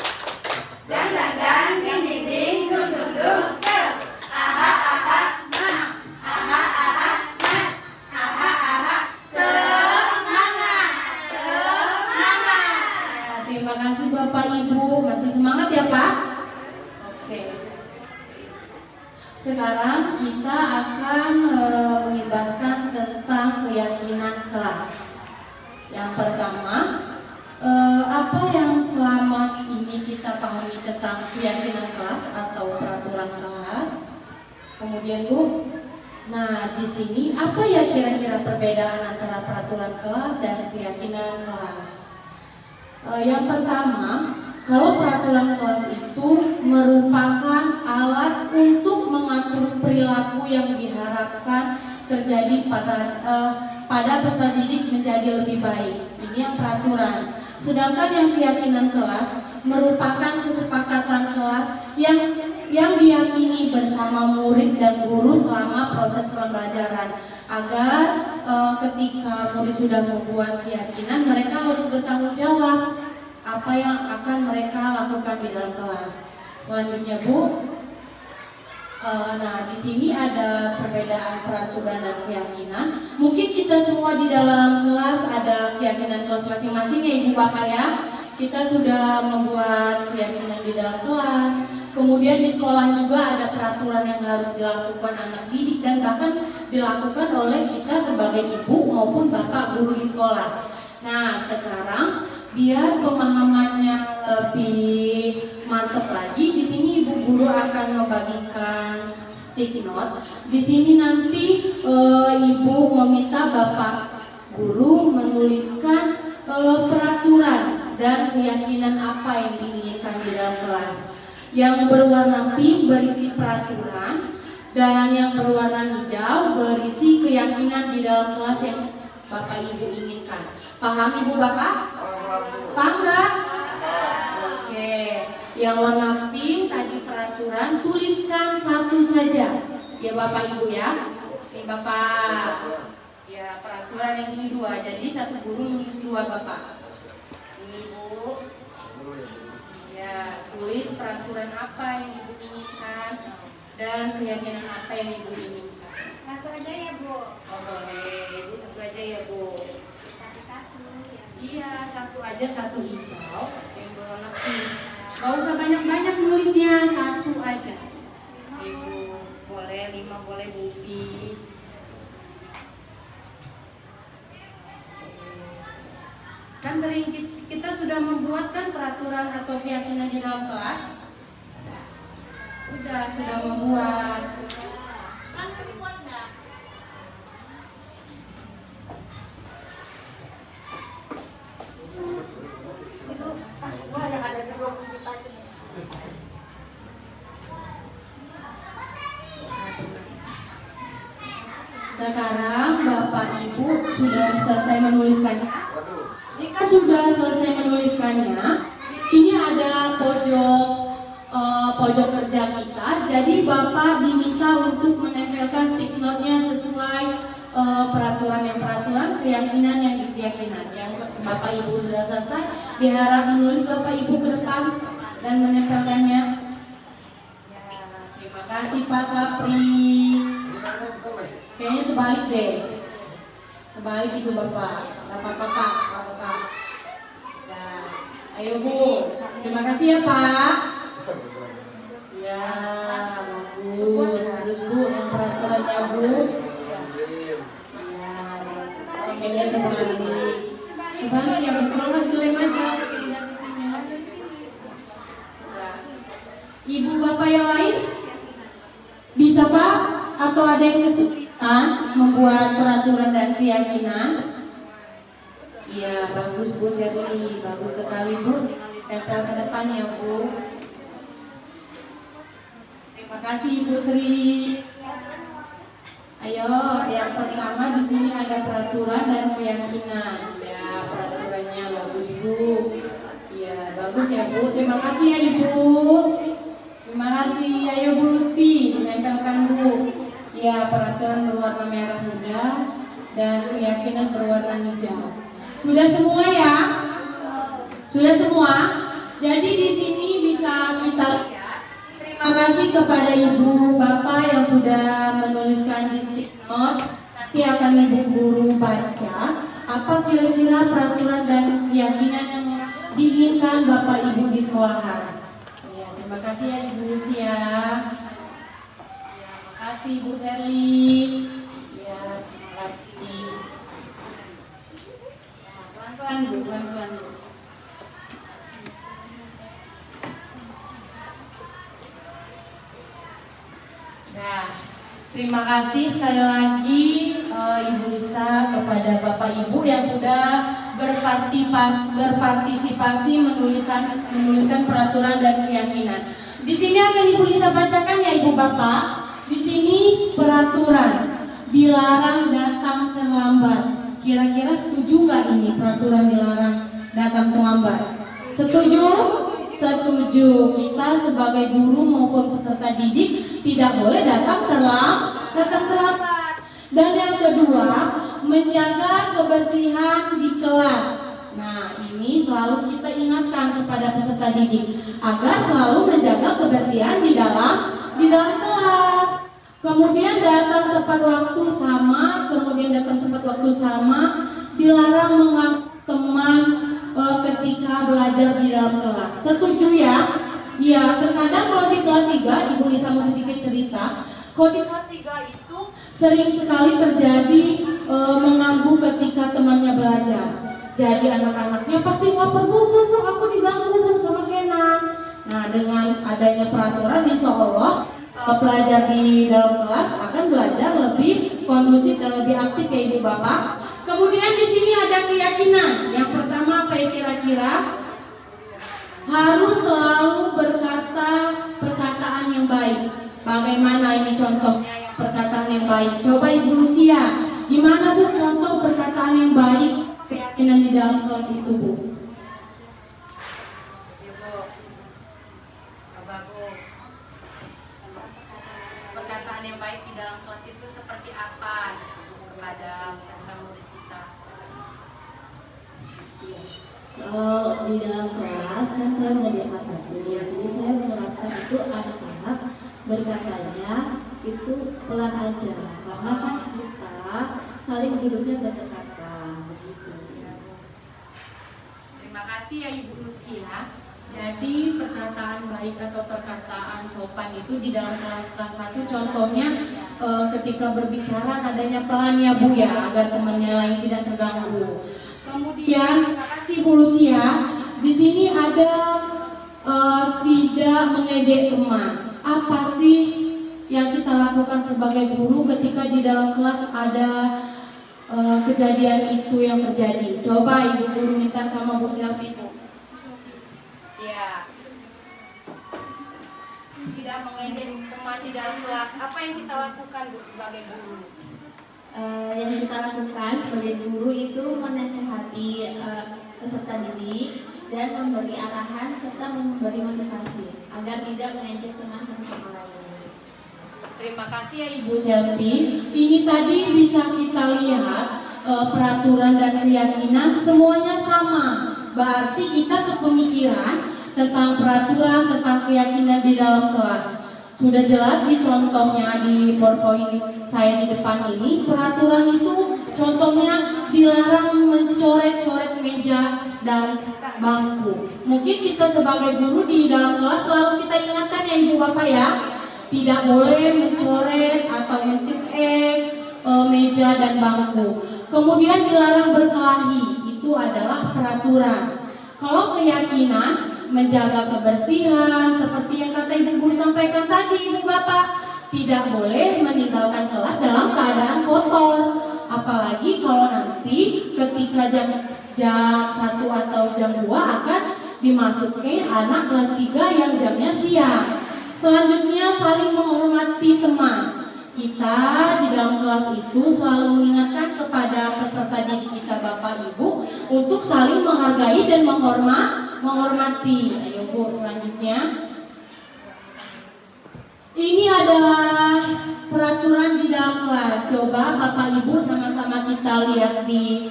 Dan. Ding ding ding. Dung dung dung. Sel. Aha aha ma. Aha aha ma. Aha aha. Semangat. Ya, terima kasih Bapak Ibu, masih semangat ya Pak? Oke. Sekarang kita akan mengibaskan tentang keyakinan kelas. Yang pertama, apa yang selama ini kita pahami tentang keyakinan kelas atau peraturan kelas? Kemudian Bu, nah di sini apa ya kira-kira perbedaan antara peraturan kelas dan keyakinan kelas? Yang pertama, kalau peraturan kelas itu merupakan alat untuk mengatur perilaku yang diharapkan terjadi pada peserta didik menjadi lebih baik. Ini yang peraturan. Sedangkan yang keyakinan kelas merupakan kesepakatan kelas yang diyakini bersama murid dan guru selama proses pembelajaran agar ketika murid sudah membuat keyakinan, mereka harus bertanggung jawab apa yang akan mereka lakukan di dalam kelas. Selanjutnya Bu, nah di sini ada perbedaan peraturan dan keyakinan. Mungkin kita semua di dalam kelas ada keyakinan kelas masing-masing ya Ibu Bapak ya. Kita sudah membuat keyakinan di dalam kelas. Kemudian di sekolah juga ada peraturan yang harus dilakukan anak didik dan bahkan dilakukan oleh kita sebagai ibu maupun bapak guru di sekolah. Nah sekarang biar pemahamannya lebih mantap lagi, di sini ibu guru akan membagikan stick note. Di sini nanti ibu meminta bapak guru menuliskan peraturan dan keyakinan apa yang diinginkan di dalam kelas. Yang berwarna pink berisi peraturan dan yang berwarna hijau berisi keyakinan di dalam kelas yang bapak ibu inginkan. Paham ibu bapak? Paham nggak? Oke. Yang warna pink tadi peraturan, tuliskan satu saja ya bapak ibu ya. Ini bapak. Ya peraturan yang ini dua, jadi satu guru nulis dua bapak. Ini bu. Ya, tulis peraturan apa yang ibu inginkan dan keyakinan apa yang ibu inginkan. Satu aja ya Bu. Oh boleh, ibu satu aja ya bu. Satu-satu. Iya, satu aja, satu hijau yang berwarna pink. Gak usah banyak-banyak nulisnya, satu aja. Ibu boleh, 5 boleh Bubi. Kan sering kita sudah membuatkan peraturan atau keyakinan di dalam kelas. Sudah membuat. Kan dibuat enggak? Sekarang Bapak Ibu sudah selesai menuliskannya. Jika sudah selesai menuliskannya, ini ada pojok pojok kerja kita. Jadi Bapak diminta untuk menempelkan stick note-nya sesuai peraturan keyakinan yang dikeyakinan. Yang Bapak Ibu sudah selesai, diharap menulis Bapak Ibu ke depan dan menempelkannya. Terima kasih Pak Sapri. Kayaknya terbalik deh. Terbalik itu Bapak. Bapak. Ya, ayo Bu. Terima kasih ya Pak. Ya, bagus. Terus Bu, yang peraturannya Bu. Kayaknya terbalik. Terbalik ya, kalau dilem aja. Pindah ke sini. Ibu Bapak yang lain bisa Pak? Atau ada yang kesulitan membuat peraturan dan keyakinan? Iya, bagus Bu Sherly, bagus sekali Bu. Tempel ke depan ya Bu. Terima kasih Ibu Sri. Ayo, yang pertama di sini ada peraturan dan keyakinan. Ya, peraturannya bagus Bu. Ya, bagus ya Bu. Terima kasih ya Ibu. Terima kasih. Ayo Bu Lutfi, menempelkan Bu. Ya, peraturan berwarna merah muda dan keyakinan berwarna hijau. Sudah semua ya? Sudah semua? Jadi di sini bisa kita lihat. Terima kasih kepada Ibu Bapak yang sudah menuliskan di stick note. Nanti akan Ibu Guru baca apa kira-kira peraturan dan keyakinan yang diinginkan Bapak Ibu di sekolahan. Ya, terima kasih ya Ibu Lucia. Ya, terima kasih Ibu Sherly. Ya, terima kasih. Ya, pelan-pelan Bu, pelan-pelan Bu. Nah, terima kasih sekali lagi Ibu Lista kepada Bapak Ibu yang sudah berpartisipasi menuliskan peraturan dan keyakinan. Di sini akan Ibu Lista bacakan ya Ibu Bapak. Di sini peraturan dilarang datang terlambat. Kira-kira setuju nggak ini peraturan dilarang datang terlambat? Setuju? Setuju. Kita sebagai guru maupun peserta didik tidak boleh datang terlambat. Dan yang kedua, menjaga kebersihan di kelas. Nah, ini selalu kita ingatkan kepada peserta didik agar selalu menjaga kebersihan di dalam kelas. Kemudian datang tepat waktu sama, dilarang mengganggu teman ketika belajar di dalam kelas. Setuju ya? Ya, terkadang kalau di kelas 3, Ibu bisa mau sedikit cerita. Kalau di kelas 3 itu sering sekali terjadi mengganggu ketika temannya belajar. Jadi anak-anaknya pasti ngoper, bu, aku diganggu sama Kenan. Nah, dengan adanya peraturan, insya Allah pelajar di dalam kelas akan belajar lebih kondusif dan lebih aktif ya Ibu Bapak. Kemudian di sini ada keyakinan. Yang pertama apa ya kira-kira? Harus selalu berkata perkataan yang baik. Bagaimana ini contohnya perkataan yang baik? Coba Ibu Lucia, gimana Bu contoh perkataan yang baik keyakinan di dalam kelas itu Bu? Coba Bu. Perkataan yang baik di dalam kelas itu seperti apa kepada peserta murid kita? Kalau di dalam kelas kan saya menjadi kelas 1, jadi saya menerapkan itu anak-anak berkatanya itu pelan aja, karena kan kita saling duduknya berdekatan begitu. Terima kasih ya Ibu Lucia. Jadi perkataan baik atau perkataan sopan itu di dalam kelas 1 contohnya ketika berbicara nadanya pelan ya Bu ya, agar temannya lain tidak terganggu. Kemudian terima kasih Bu Lucia. Di sini ada tidak mengejek teman. Apa sih yang kita lakukan sebagai guru ketika di dalam kelas ada kejadian itu yang terjadi? Coba Ibu Guru minta sama Bu Selvi Bu. Ya. Tidak mengejek teman di dalam kelas. Apa yang kita lakukan Bu sebagai guru? Yang kita lakukan sebagai guru itu menasehati peserta didik dan memberi arahan serta memberi motivasi agar tidak melenceng dengan satu sama lain. Terima kasih ya Ibu. Bu Selvi, ini tadi bisa kita lihat peraturan dan keyakinan semuanya sama. Berarti kita sepemikiran tentang peraturan, tentang keyakinan di dalam kelas. Sudah jelas di contohnya di PowerPoint saya di depan ini, peraturan itu contohnya dilarang mencoret-coret meja dan bangku. Mungkin kita sebagai guru di dalam kelas selalu kita ingatkan ya Ibu Bapak ya, tidak boleh mencoret atau mentik meja dan bangku. Kemudian dilarang berkelahi, itu adalah peraturan. Kalau keyakinan, menjaga kebersihan, seperti yang kata Ibu Guru sampaikan tadi, Ibu Bapak, tidak boleh meninggalkan kelas dalam keadaan kotor. Apalagi kalau nanti ketika jam 1 atau jam 2 akan dimasukin anak kelas 3 yang jamnya siang. Selanjutnya saling menghormati teman. Kita di dalam kelas itu selalu mengingatkan kepada peserta didik kita Bapak Ibu untuk saling menghargai dan menghormati. Ayo Bu, selanjutnya. Ini adalah peraturan di dalam kelas. Coba Bapak Ibu sama-sama kita lihat di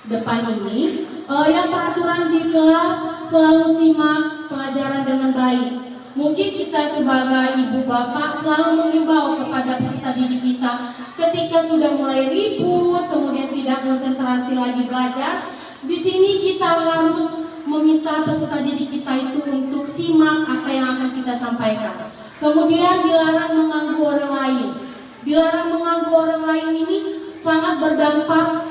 depan ini. Yang peraturan di kelas selalu simak pelajaran dengan baik. Mungkin kita sebagai ibu bapak selalu mengimbau kepada peserta didik kita ketika sudah mulai ribut, kemudian tidak konsentrasi lagi belajar. Di sini kita harus meminta peserta didik kita itu untuk simak apa yang akan kita sampaikan. Kemudian dilarang mengganggu orang lain. Dilarang mengganggu orang lain ini sangat berdampak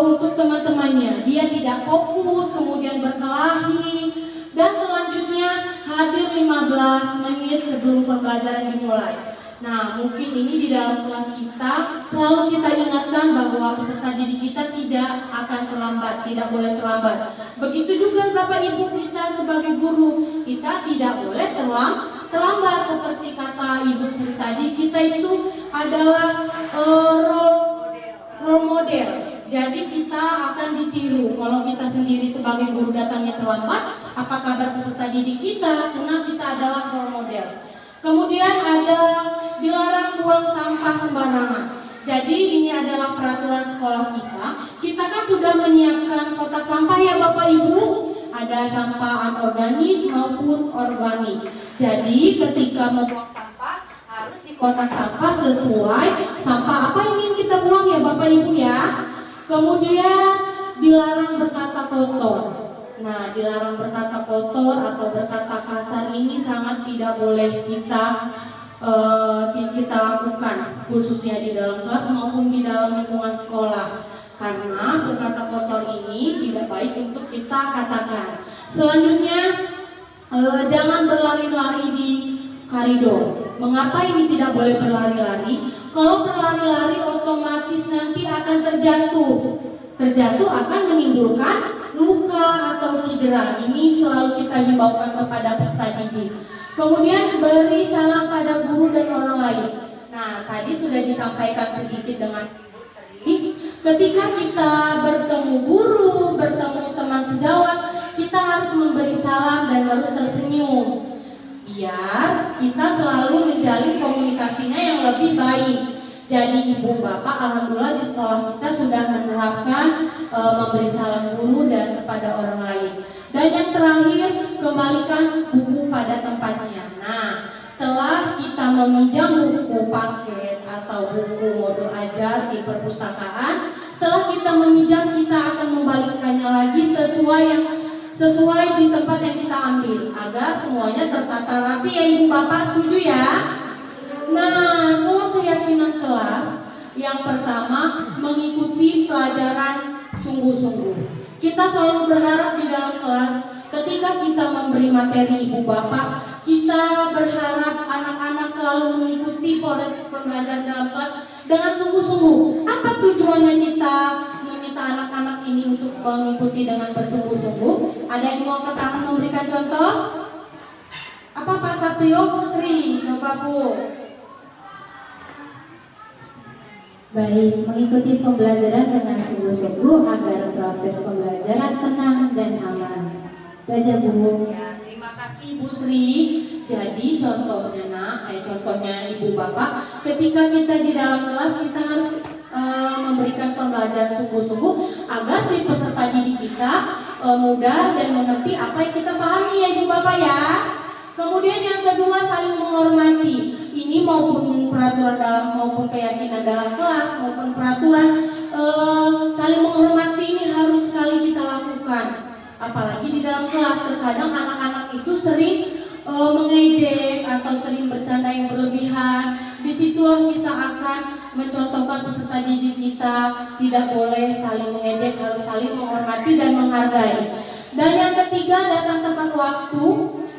untuk teman-temannya. Dia tidak fokus, kemudian berkelahi. Dan selanjutnya hadir 15 menit sebelum pembelajaran dimulai. Nah, mungkin ini di dalam kelas kita selalu kita ingatkan bahwa peserta didik kita tidak akan terlambat, tidak boleh terlambat. Begitu juga Bapak Ibu kita sebagai guru, kita tidak boleh terlambat seperti kata Ibu Sri tadi. Kita itu adalah role model. Jadi kita akan ditiru. Kalau kita sendiri sebagai guru datangnya terlambat, apa kabar peserta didik kita? Karena kita adalah role model. Kemudian ada dilarang buang sampah sembarangan. Jadi ini adalah peraturan sekolah kita. Kita kan sudah menyiapkan kotak sampah ya Bapak Ibu. Ada sampah anorganik maupun organik. Jadi ketika membuang sampah harus di kotak sampah sesuai sampah apa yang ingin kita buang ya Bapak Ibu ya. Kemudian dilarang berkata kotor. Nah, dilarang berkata kotor atau berkata kasar ini sangat tidak boleh kita lakukan, khususnya di dalam kelas maupun di dalam lingkungan sekolah. Karena berkata kotor ini tidak baik untuk kita katakan. Selanjutnya, jangan berlari-lari di koridor. Mengapa ini tidak boleh berlari-lari? Kalau berlari-lari otomatis nanti akan terjatuh. Terjatuh akan menimbulkan luka atau cedera. Ini selalu kita himbaukan kepada peserta didik. Kemudian beri salam pada guru dan orang lain. Nah, tadi sudah disampaikan sedikit dengan Ibu Sri. Ketika kita bertemu guru, bertemu teman sejawat, kita harus memberi salam dan harus tersenyum. Biar kita selalu menjalin komunikasinya yang lebih baik. Jadi Ibu Bapak, alhamdulillah di sekolah kita sudah menerapkan memberi salam guru dan kepada orang lain. Dan yang terakhir, kembalikan buku pada tempatnya. Nah, setelah kita meminjam buku paket atau buku modul ajar di perpustakaan, setelah kita meminjam, kita akan membalikannya lagi sesuai di tempat yang kita ambil agar semuanya tertata rapi ya Ibu Bapak, setuju ya? Nah, kalau keyakinan kelas yang pertama mengikuti pelajaran sungguh-sungguh. Kita selalu berharap di dalam kelas ketika kita memberi materi Ibu Bapak, kita berharap anak-anak selalu mengikuti proses pembelajaran dalam kelas dengan sungguh-sungguh. Apa tujuannya kita meminta anak-anak ini untuk mengikuti dengan bersungguh-sungguh? Ada yang mau angkat tangan memberikan contoh? Apa Pak Saprio, Bu Sri? Coba Bu. Baik, mengikuti pembelajaran dengan sungguh-sungguh agar proses pembelajaran tenang dan aman. Itu aja Bu. Ya, terima kasih Ibu Sri. Jadi contohnya Ibu Bapak, ketika kita di dalam kelas kita harus memberikan pembelajaran sungguh-sungguh agar si peserta didik kita mudah dan mengerti apa yang kita pahami ya Ibu Bapak ya. Kemudian yang kedua, saling menghormati. Ini maupun peraturan dalam maupun keyakinan dalam kelas maupun peraturan, saling menghormati ini harus sekali kita lakukan. Apalagi di dalam kelas terkadang anak-anak itu sering mengejek atau sering bercanda yang berlebihan. Disitulah kita akan mencontohkan peserta didik kita tidak boleh saling mengejek, harus saling menghormati dan menghargai. Dan yang ketiga, datang tepat waktu.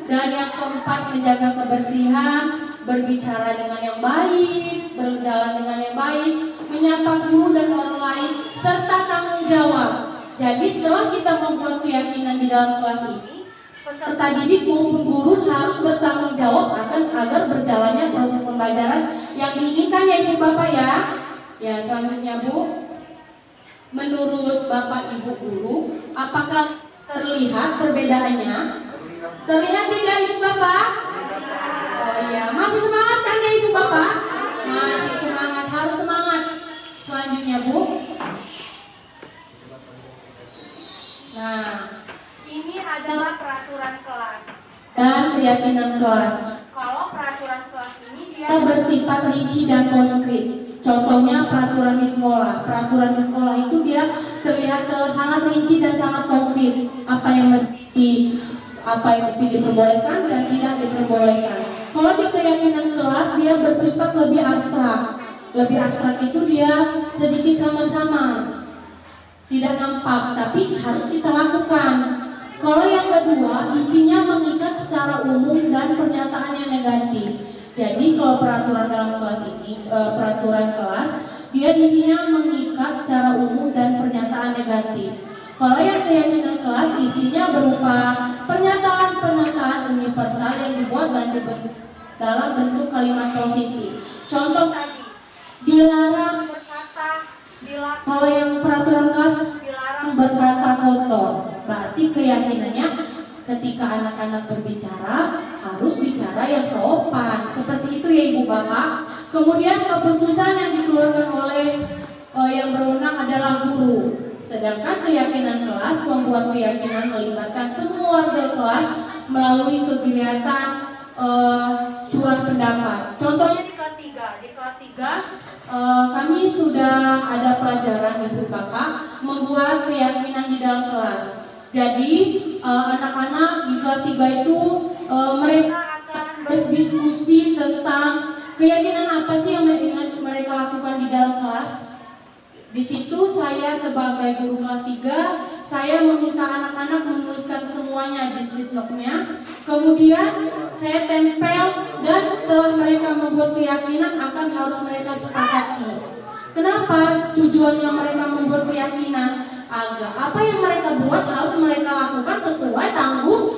Dan yang keempat, menjaga kebersihan, berbicara dengan yang baik, berjalan dengan yang baik, menyapa guru dan orang lain, serta tanggung jawab. Jadi setelah kita membuat keyakinan di dalam kelas ini, peserta didik maupun guru harus bertanggung jawab agar berjalannya proses pembelajaran yang diinginkan ya Ibu Bapak ya. Ya, selanjutnya Bu, menurut Bapak Ibu guru, apakah terlihat perbedaannya? Terlihat tidak Ibu Bapak? Oh iya, masih semangat kan ya Ibu Bapak? Masih semangat, harus semangat. Selanjutnya Bu. Nah, ini adalah peraturan kelas. dan keyakinan kelas. Kalau peraturan kelas ini dia Kita bersifat rinci dan konkret. Contohnya peraturan di sekolah. Peraturan di sekolah itu dia terlihat sangat rinci dan sangat konkret. Apa yang mesti diperbolehkan dan tidak diperbolehkan. Kalau di keyakinan kelas dia bersifat lebih abstrak. Lebih abstrak itu dia sedikit samar-samar, tidak nampak, tapi harus kita lakukan. Kalau yang kedua, isinya mengikat secara umum dan pernyataan yang negatif. Jadi kalau peraturan dalam kelas ini, peraturan kelas, dia isinya mengikat secara umum dan pernyataan negatif. Kalau yang keyakinan kelas, isinya berupa pernyataan-pernyataan universal yang dibuat dan dalam bentuk kalimat positif. Contoh tadi, dilarang berkata, dilarang kalau yang peraturan kelas berkata kotor, berarti keyakinannya ketika anak-anak berbicara harus bicara yang sopan. Seperti itu ya Ibu Bapak. Kemudian keputusan yang dikeluarkan oleh yang berwenang adalah guru. Sedangkan keyakinan kelas membuat keyakinan melibatkan semua warga kelas melalui kegiatan curah pendapat. Contohnya di kelas 3. Di kelas 3 kami sudah ada pelajaran Ibu Bapak membuat keyakinan di dalam kelas. Jadi anak-anak di kelas 3 itu mereka akan berdiskusi tentang keyakinan apa sih yang mereka lakukan di dalam kelas. Di situ saya sebagai guru kelas 3, saya meminta anak-anak menuliskan semuanya di slip note-nya. Kemudian saya tempel dan setelah mereka membuat keyakinan harus mereka sepakati. Kenapa? Tujuannya mereka membuat keyakinan agar apa yang mereka buat harus mereka lakukan sesuai tanggung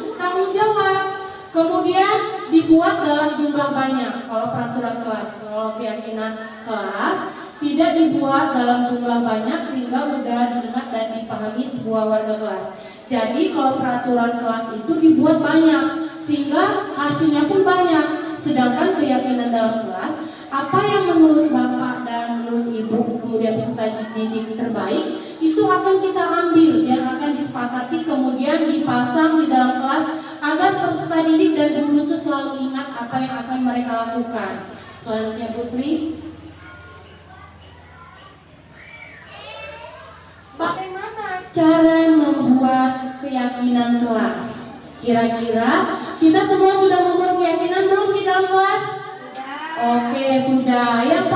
jawab. Kemudian dibuat dalam jumlah banyak. Kalau peraturan kelas, kalau keyakinan kelas tidak dibuat dalam jumlah banyak sehingga mudah diingat dan dipahami sebuah warga kelas. Jadi kalau peraturan kelas itu dibuat banyak sehingga hasilnya pun banyak. Sedangkan keyakinan dalam kelas, apa yang menurut Bapak dan menurut Ibu kemudian peserta didik terbaik itu akan kita ambil dan akan disepakati kemudian dipasang di dalam kelas agar peserta didik dan guru itu selalu ingat apa yang akan mereka lakukan. Selanjutnya Bu Sri. Bagaimana cara membuat keyakinan kelas? Kira-kira kita semua sudah membuat keyakinan belum di dalam kelas? Oke, sudah. Yang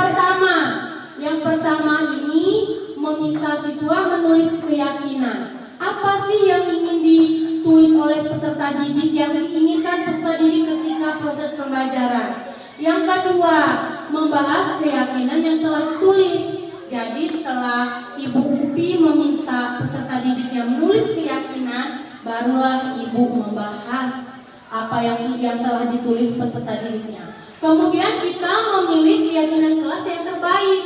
pertama ini meminta siswa menulis keyakinan. Apa sih yang ingin ditulis oleh peserta didik, yang diinginkan peserta didik ketika proses pembelajaran? Yang kedua, membahas keyakinan yang telah ditulis. Jadi setelah Ibu Upi meminta peserta didiknya menulis keyakinan, barulah Ibu membahas apa yang telah ditulis peserta didiknya. Kemudian kita memilih keyakinan kelas yang terbaik.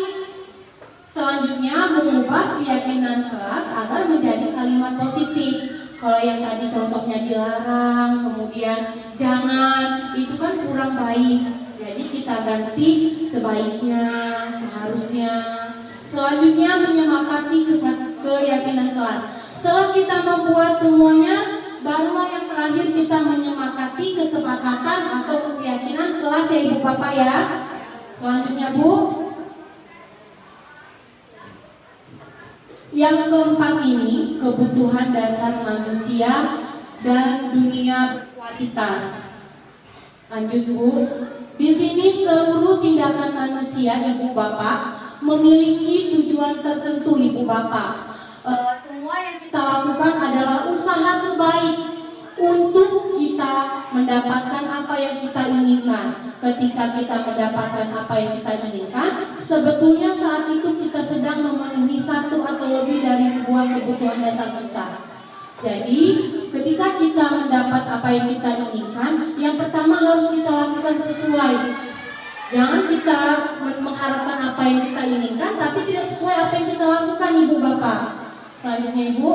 Selanjutnya mengubah keyakinan kelas agar menjadi kalimat positif. Kalau yang tadi contohnya dilarang, kemudian jangan, itu kan kurang baik. Jadi kita ganti sebaiknya, seharusnya. Selanjutnya menyepakati keyakinan kelas. Setelah kita membuat semuanya, barulah yang terakhir kita menyepakati kesepakatan atau keyakinan kelas ya Ibu Bapak ya. Selanjutnya Bu, yang keempat ini kebutuhan dasar manusia dan dunia berkualitas. Lanjut Bu, di sini seluruh tindakan manusia Ibu Bapak memiliki tujuan tertentu Ibu Bapak. Semua yang kita lakukan adalah usaha terbaik untuk kita mendapatkan apa yang kita inginkan. Ketika kita mendapatkan apa yang kita inginkan, sebetulnya saat itu kita sedang memenuhi satu atau lebih dari sebuah kebutuhan dasar kita. Jadi, ketika kita mendapat apa yang kita inginkan, yang pertama harus kita lakukan sesuai. Jangan kita mengharapkan apa yang kita inginkan, tapi tidak sesuai apa yang kita lakukan Ibu Bapak. Selanjutnya Ibu,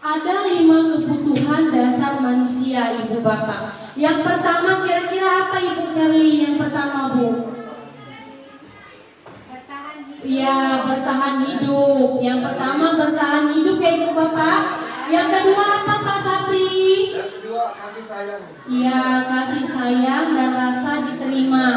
ada 5 kebutuhan dasar manusia Ibu Bapak. Yang pertama kira-kira apa Ibu Sherly? Yang pertama Bu? Ya, bertahan hidup. Yang pertama bertahan hidup ya Ibu Bapak. Yang kedua apa Pak Sapri? Yang kedua kasih sayang. Iya, kasih sayang dan rasa diterima.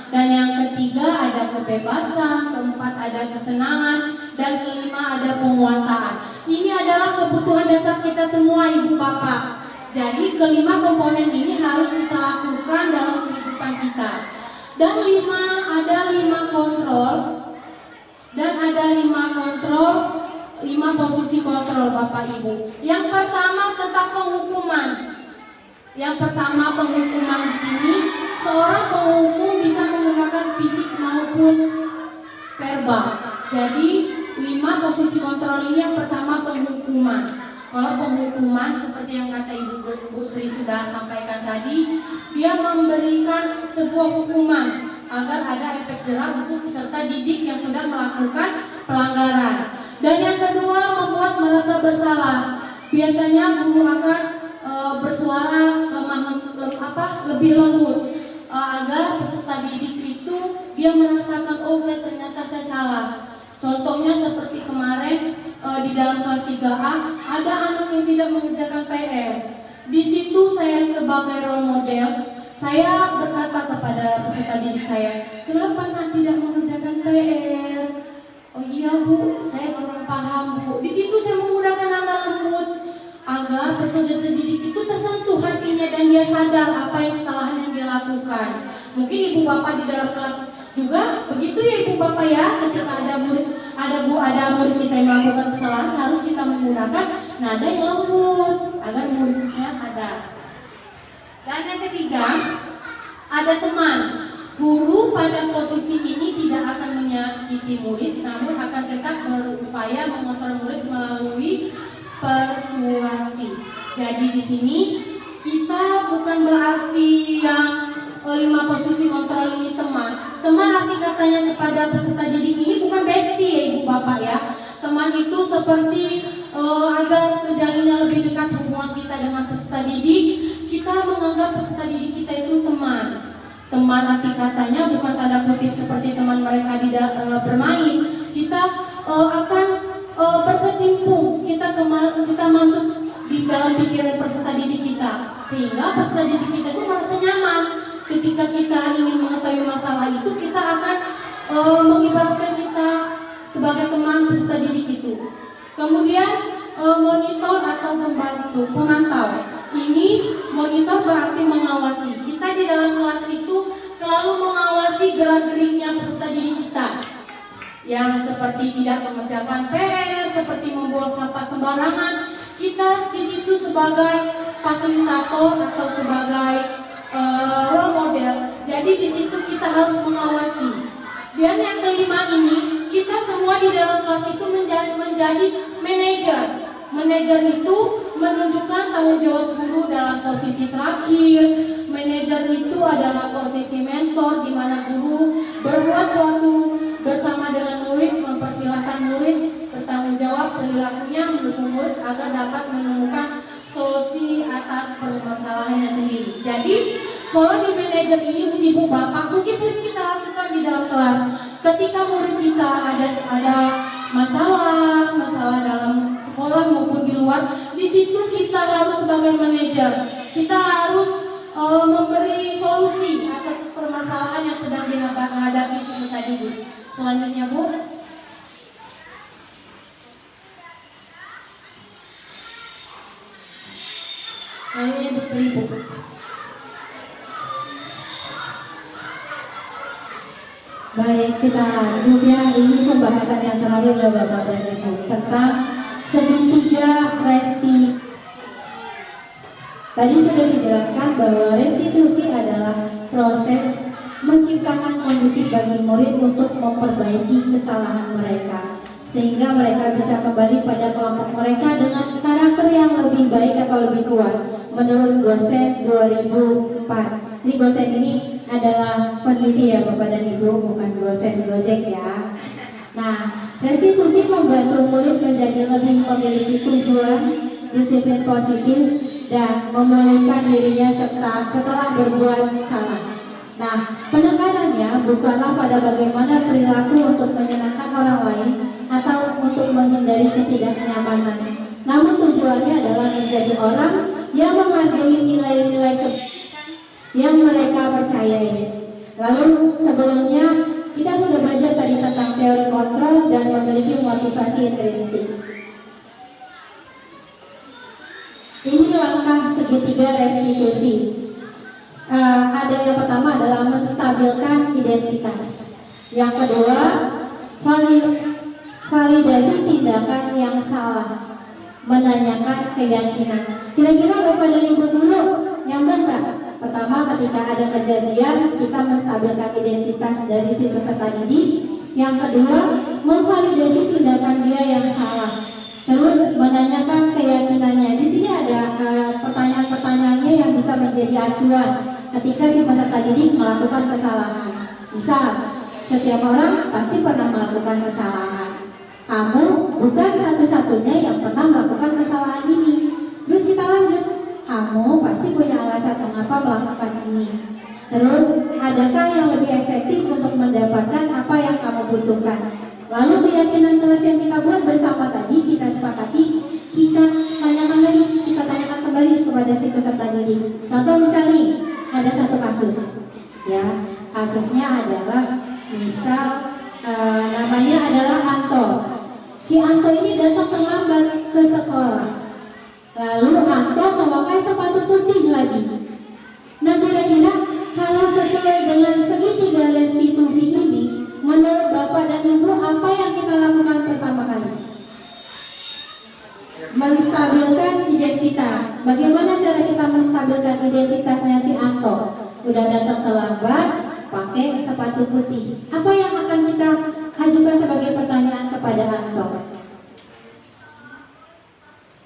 Dan yang ketiga ada kebebasan, keempat ada kesenangan, dan kelima ada penguasaan. Ini adalah kebutuhan dasar kita semua Ibu Bapak. Jadi kelima komponen ini harus kita lakukan dalam kehidupan kita. Dan ada lima kontrol. Dan ada 5 posisi kontrol Bapak Ibu. Yang pertama tentang penghukuman. Yang pertama penghukuman di sini, seorang penghukum bisa menggunakan fisik maupun verbal. Jadi 5 posisi kontrol ini yang pertama penghukuman. Kalau penghukuman seperti yang kata Ibu Sri sudah sampaikan tadi, dia memberikan sebuah hukuman agar ada efek jerah untuk peserta didik yang sudah melakukan pelanggaran. Dan yang kedua membuat merasa bersalah. Biasanya guru akan bersuara lebih lembut agar peserta didik itu dia merasakan ternyata saya salah. Contohnya seperti kemarin di dalam kelas 3A ada anak yang tidak mengerjakan PR. Di situ saya sebagai role model, saya berkata kepada peserta didik saya, kenapa anak tidak mengerjakan PR? Oh iya Bu, saya kurang paham Bu. Di situ saya menggunakan nada lembut agar peserta didik itu tersentuh hatinya dan dia sadar apa yang kesalahan yang dia lakukan. Mungkin Ibu Bapak di dalam kelas juga begitu ya Ibu Bapak ya. Ketika ada murid kita yang melakukan kesalahan, harus kita menggunakan nada yang lembut agar muridnya sadar. Dan yang ketiga, ada teman. Guru pada posisi ini tidak akan menyakiti murid, namun akan tetap berupaya mengontrol murid melalui persuasi. Jadi di sini kita bukan berarti yang 5 posisi kontrol ini teman. Teman arti katanya kepada peserta didik ini bukan bestie ya Ibu Bapak ya. Teman itu seperti agar terjalinnya lebih dekat hubungan kita dengan peserta didik, kita menganggap peserta didik kita itu teman. Teman arti katanya bukan tanda kutip seperti teman mereka bermain. Kita akan berkecimpung, kita masuk di dalam pikiran peserta didik kita, sehingga peserta didik kita itu merasa nyaman. Ketika kita ingin mengetahui masalah itu, kita akan mengibaratkan kita sebagai teman peserta didik itu. Kemudian monitor atau pemantau. Ini monitor berarti mengawasi. Kita di dalam kelas itu selalu mengawasi gerak-geriknya peserta didik kita. Yang seperti tidak mengerjakan PR, seperti membuang sampah sembarangan. Kita di situ sebagai fasilitator atau sebagai role model. Jadi di situ kita harus mengawasi. Dan yang kelima ini, kita semua di dalam kelas itu menjadi manajer. Manajer itu menunjukkan tanggung jawab guru dalam posisi terakhir. Manajer itu adalah posisi mentor di mana guru berbuat suatu bersama dengan murid, mempersilahkan murid bertanggung jawab perilakunya mendukung murid agar dapat menemukan solusi atas permasalahannya sendiri. Jadi pola di manajer ini ibu bapak mungkin sering kita lakukan di dalam kelas. Ketika murid kita ada masalah dalam sekolah maupun di luar, di situ kita harus sebagai manajer, kita harus memberi solusi atas permasalahan yang sedang dihadapi itu tadi Bu. Selanjutnya Bu. Selanjutnya Bu Sri Bu. Baik, kita lanjut ya. Ini pembahasan yang terakhir ya Bapak dan Ibu tentang segitiga resti. Tadi sudah dijelaskan bahwa restitusi adalah proses menciptakan kondisi bagi murid untuk memperbaiki kesalahan mereka, sehingga mereka bisa kembali pada kelompok mereka dengan karakter yang lebih baik atau lebih kuat. Menurut Gosen 2004. Ini Gosen ini adalah peneliti ya Bapak dan Ibu, bukan Gosen Gojek ya. Nah, restitusi membantu murid menjadi lebih memiliki tujuan, disiplin positif, dan memulihkan dirinya setelah berbuat salah. Nah, penekanannya bukanlah pada bagaimana perilaku untuk menyenangkan orang lain atau untuk menghindari ketidaknyamanan. Namun tujuannya adalah menjadi orang yang menghargai nilai-nilai kebaikan yang mereka percayai. Lalu sebelumnya kita sudah belajar tadi tentang teori kontrol dan memiliki motivasi intrinsik. Ini langkah segitiga restitusi. Ada yang pertama adalah menstabilkan identitas. Yang kedua, validasi tindakan yang salah, menanyakan keyakinan. Kira-kira Bapak dan Ibu dulu yang benar. Pertama, ketika ada kejadian, kita menstabilkan identitas dari si peserta didik. Yang kedua, memvalidasi tindakan dia yang salah. Terus menanyakan keyakinannya. Di sini ada pertanyaan-pertanyaannya yang bisa menjadi acuan ketika si peserta didik melakukan kesalahan. Misal, setiap orang pasti pernah melakukan kesalahan. Kamu bukan satu-satunya yang pernah melakukan kesalahan ini. Terus kita lanjut. Kamu pasti punya alasan mengapa melakukan ini. Terus, adakah yang lebih efektif untuk mendapatkan apa yang kamu butuhkan? Lalu keyakinan kelas yang kita buat bersama tadi, kita sepakati, kita tanyakan lagi, kita tanyakan kembali kepada si peserta didik. Contoh misalnya, ada satu kasus, ya, kasusnya adalah, misal namanya adalah Anto. Si Anto ini datang terlambat ke sekolah. Lalu Anto memakai sepatu putih lagi. Nah, kira-kira kalau sesuai dengan segitiga restitusi ini, menurut Bapak dan Ibu, apa yang kita lakukan pertama kali? Menstabilkan identitas. Bagaimana cara kita menstabilkan identitasnya si Anto? Udah datang terlambat, pakai sepatu putih. Apa yang akan kita ajukan sebagai pertanyaan kepada Anto?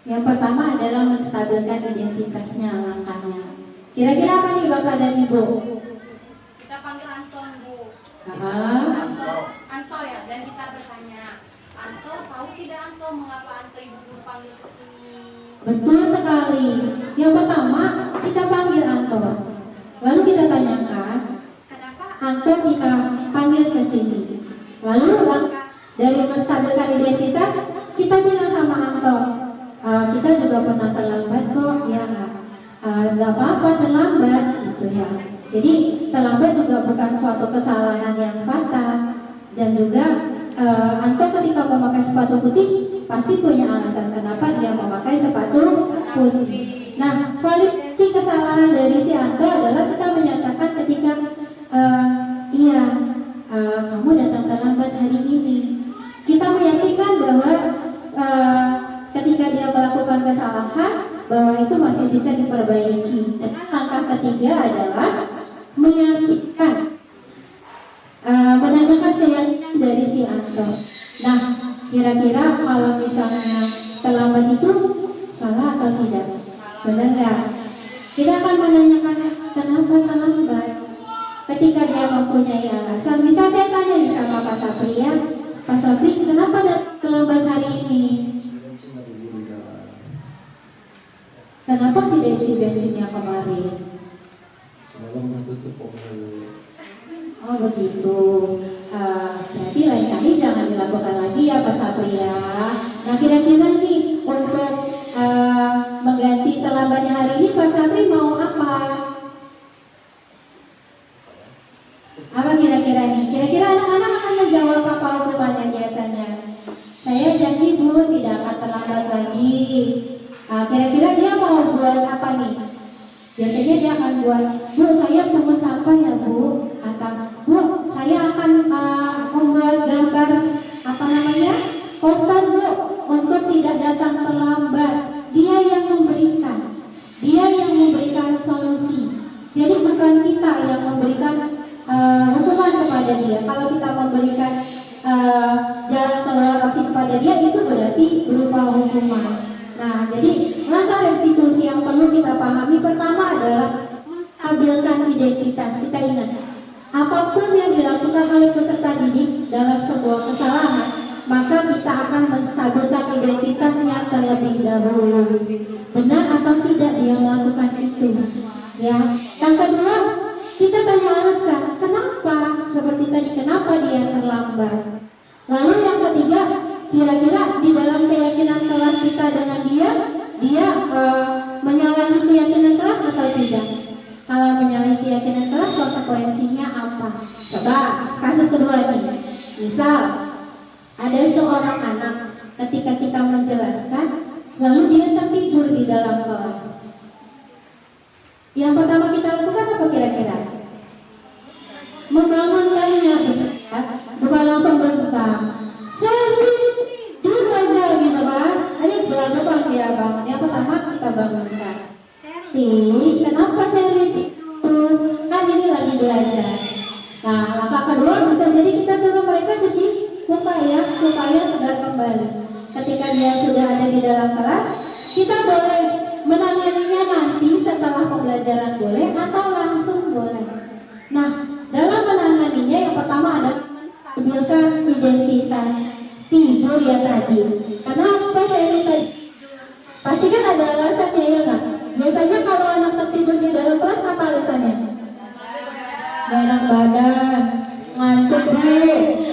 Yang pertama adalah menstabilkan identitasnya, langkahnya. Kira-kira apa nih Bapak dan Ibu? Kita panggil Anton Bu. Anto ya, dan kita bertanya, Anto tahu tidak Anto mengapa Anto ibu guru panggil ke sini? Betul sekali. Yang pertama kita panggil Anto, lalu kita tanyakan kenapa Anto kita panggil ke sini. Lalu langkah dari menstabilkan identitas, kita bilang sama Anto, kita juga pernah terlambat kok, ya nggak apa-apa terlambat gitu ya. Jadi terlambat juga bukan suatu kesalahan yang fatal. Dan juga Anto ketika memakai sepatu putih pasti punya alasan kenapa dia memakai sepatu putih. Nah, validasi kesalahan dari si Anto adalah kita menyatakan ketika kamu datang terlambat hari ini. Kita meyakinkan bahwa ketika dia melakukan kesalahan, bahwa itu masih bisa diperbaiki. Dan langkah ketiga adalah meyakinkan, menanyakan keyakinan dari si Anto. Nah, kira-kira kalau misalnya terlambat itu salah atau tidak? Benar nggak? Kita akan menanyakan kenapa terlambat. Ketika dia mempunyai alasan, bisa saya tanya nih sama Pak Sapri ya, Pak Sapri kenapa terlambat hari ini? Kenapa tidak isi bensinnya kemarin? Semalam udah tutup kok. Oh begitu. Berarti lain kali jangan dilakukan lagi ya Pak Sapri ya. Nah kira-kira nih untuk mengganti terlambatnya hari ini Pak Sapri mau apa? Apa kira-kira nih? Kira-kira anak-anak akan menjawab apa hukumannya biasanya? Saya janji Bu tidak akan terlambat lagi. Kira-kira dia mau buat apa nih? Biasanya dia akan buat, Bu saya pungut sampah ya Bu, atau Bu saya akan membuat gambar apa namanya poster Bu untuk tidak datang terlambat. Dia yang memberikan solusi. Jadi bukan kita yang memberikan hukuman kepada dia. Kalau kita memberikan jalan keluar opsi kepada dia, itu berarti berupa hukuman. Nah, jadi langkah restitusi yang perlu kita pahami pertama adalah menstabilkan identitas. Kita ingat, apapun yang dilakukan oleh peserta didik dalam sebuah kesalahan, maka kita akan menstabilkan identitasnya terlebih dahulu. Benar atau tidak dia melakukan itu? Ya. Yang kedua, kita tanya alasan, kenapa? Seperti tadi, kenapa dia terlambat? Lalu yang ketiga, kira-kira di dalam keyakinan kelas kita dengan dia menyalahi keyakinan kelas atau tidak? Kalau menyalahi keyakinan kelas, konsekuensinya apa? Coba kasus kedua nih. Misal ada seorang anak ketika kita menjelaskan, lalu dia tertidur di dalam kelas. Yang pertama kita lakukan apa kira-kira? Membangunkannya, bukan langsung bentang. Tidur aja gitu kan? Ada belaga dia bangun. Yang pertama kita bangunkan. Kenapa Sherly tidur? Kan ini lagi belajar. Nah, langkah kedua bisa jadi kita suruh mereka cuci muka ya, supaya segar kembali. Ketika dia sudah ada di dalam kelas, kita boleh menanganinya nanti setelah pembelajaran boleh atau langsung boleh. Nah, dalam menanganinya yang pertama adalah menstabilkan identitas. Tidur ya tadi. Kenapa saya tadi? Pasti kan ada alasannya ya nggak? Biasanya kalau anak tertidur di dalam kelas apa alasannya? Enak badan, ngantuk Bu,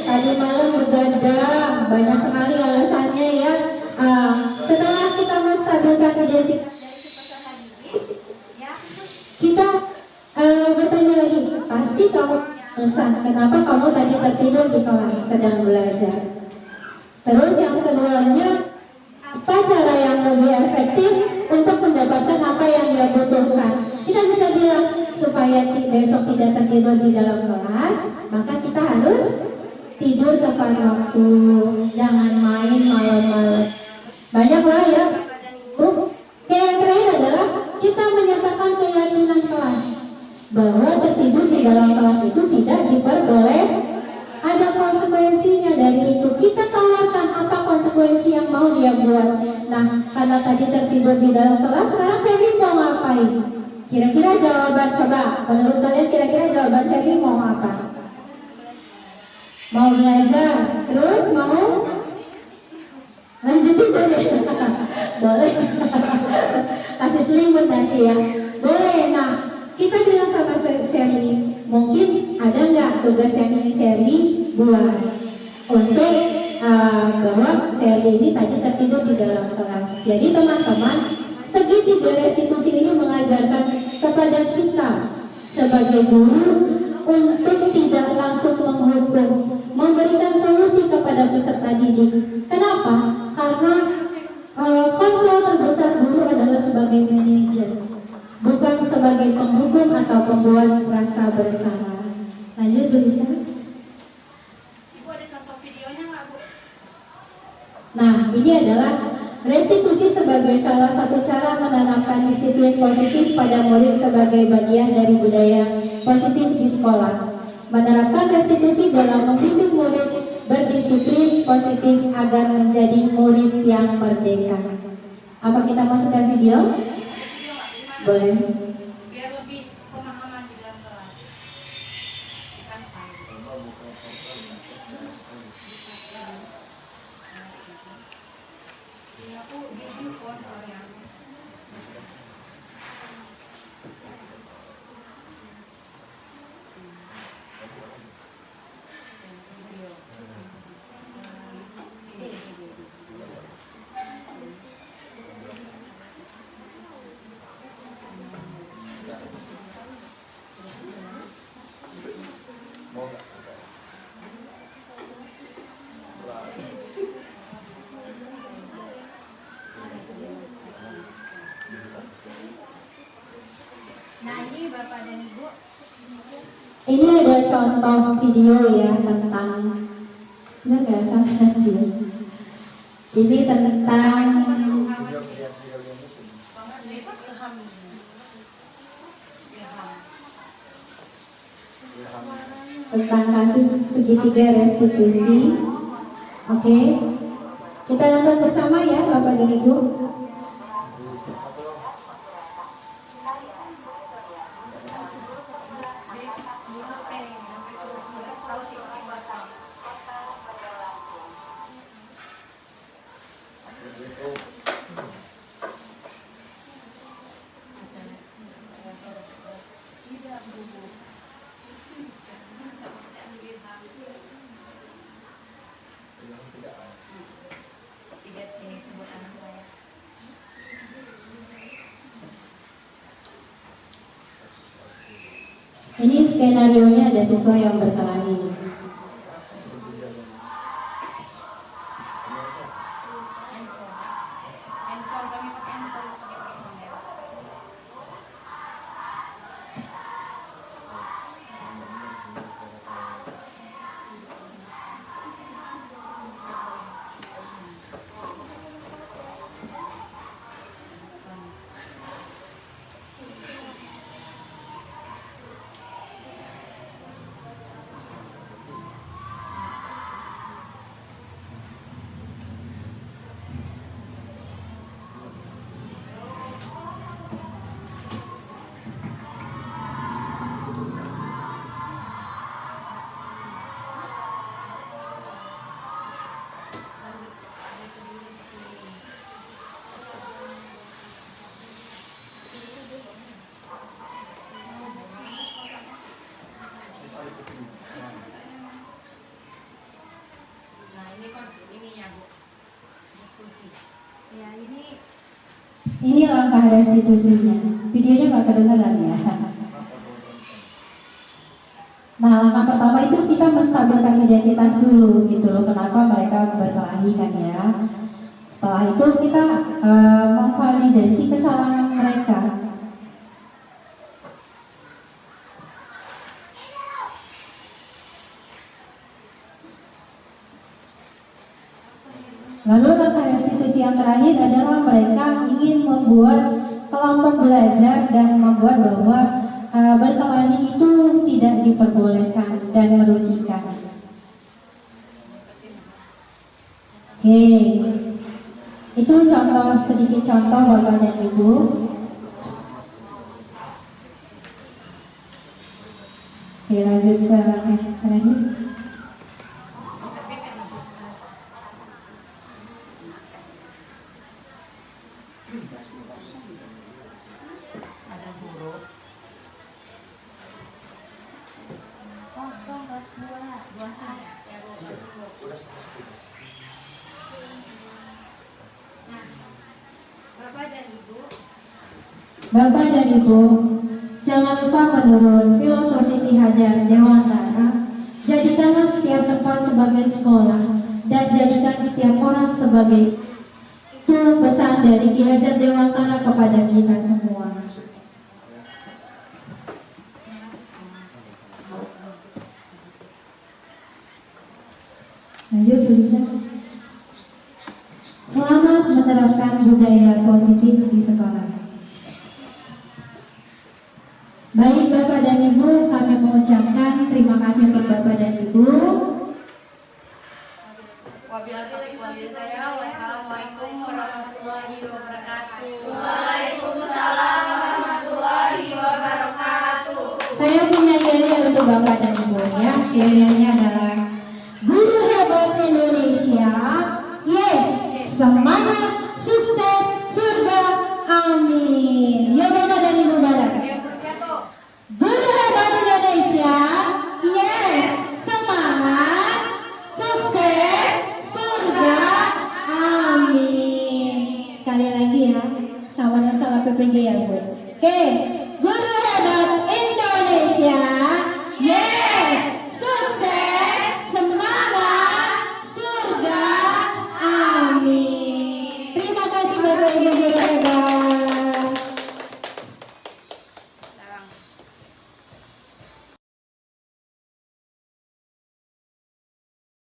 tadi malam begadang, banyak sekali alasannya ya. Setelah kita menstabilkan identitas, kita bertanya lagi, pasti kamu alasan kenapa kamu tadi tertidur di kelas sedang belajar. Terus yang keduanya, apa cara yang lebih efektif untuk mendapatkan apa yang dia butuhkan? Kita bisa bilang supaya besok tidak tertidur di dalam kelas, maka kita harus tidur tepat waktu, jangan main malam-malam. Banyak lah ya. Yang terakhir adalah kita menyatakan keyakinan kelas bahwa tertidur di dalam kelas itu tidak diperbolehkan. Ada konsekuensinya dari itu. Kita tawarkan apa konsekuensi yang mau dia buat. Nah, karena tadi tertidur di dalam kelas, sekarang Sherly mau ngapain? Kira-kira jawaban, coba menurut kalian kira-kira jawaban Sherly mau apa? Mau belajar, terus mau lanjutin boleh? Boleh. Kasih selimut nanti ya. Boleh. Nah, kita bilang sama Sherly, mungkin ada nggak tugas yang ingin Sherly buat untuk bahwa Sherly ini tadi tertidur di dalam kelas. Jadi teman-teman, segitiga restitusi ini mengajarkan kepada kita sebagai guru untuk tidak langsung menghukum, memberikan solusi kepada peserta didik. Kenapa? Karena kontrol terbesar guru adalah sebagai manajer, bukan sebagai penghukum atau pembuat rasa bersalah. Lanjut Bu Lisa. Ibu ada contoh videonya nggak Bu? Nah, ini adalah restitusi sebagai salah satu cara menanamkan disiplin positif pada murid sebagai bagian dari budaya positif di sekolah. Menerapkan restitusi dalam membimbing murid berdisiplin positif agar menjadi murid yang merdeka. Apa kita masukkan video? Boleh. Biar lebih pemahaman di dalam kelas. Kan aku di handphone soalnya. Nah ini Bapak dan Ibu. Ini ada contoh video ya tentang, benar nggak salah nanti ya? Ini tentang kasus segitiga restitusi. Oke, kita nonton bersama ya Bapak dan Ibu. Ini skenario-nya ada siswa yang berkelahi. Ini langkah restitusinya. Videonya nggak kedengeran ya. Nah, langkah pertama itu kita menstabilkan identitas dulu gitu loh. Kenapa mereka berkelahi kan ya. Setelah itu kita memvalidasi kesalahan mereka. Lalu langkah restitusi yang terakhir adalah mereka ingin membuat kelompok belajar dan membuat bahwa berkelahi itu tidak diperbolehkan dan merugikan. Oke, itu sedikit contoh Bapak dan Ibu. Oke, lanjut ke langkah terakhir. Bapak dan Ibu, jangan lupa menurut filosofi Ki Hajar Dewantara, jadikanlah setiap tempat sebagai sekolah dan jadikan setiap orang sebagai. Itu pesan dari Ki Hajar Dewantara kepada kita semua. Lanjut tulisan. Selamat menerapkan budaya positif di sekolah. Baik Bapak dan Ibu, kami mengucapkan terima kasih untuk Bapak dan Ibu. Wabillahi taufiq wal hidayah. Wassalamualaikum warahmatullahi wabarakatuh. Waalaikumsalam warahmatullahi wabarakatuh. Saya punya yel untuk Bapak dan Ibu ya. Yel-yelnya adalah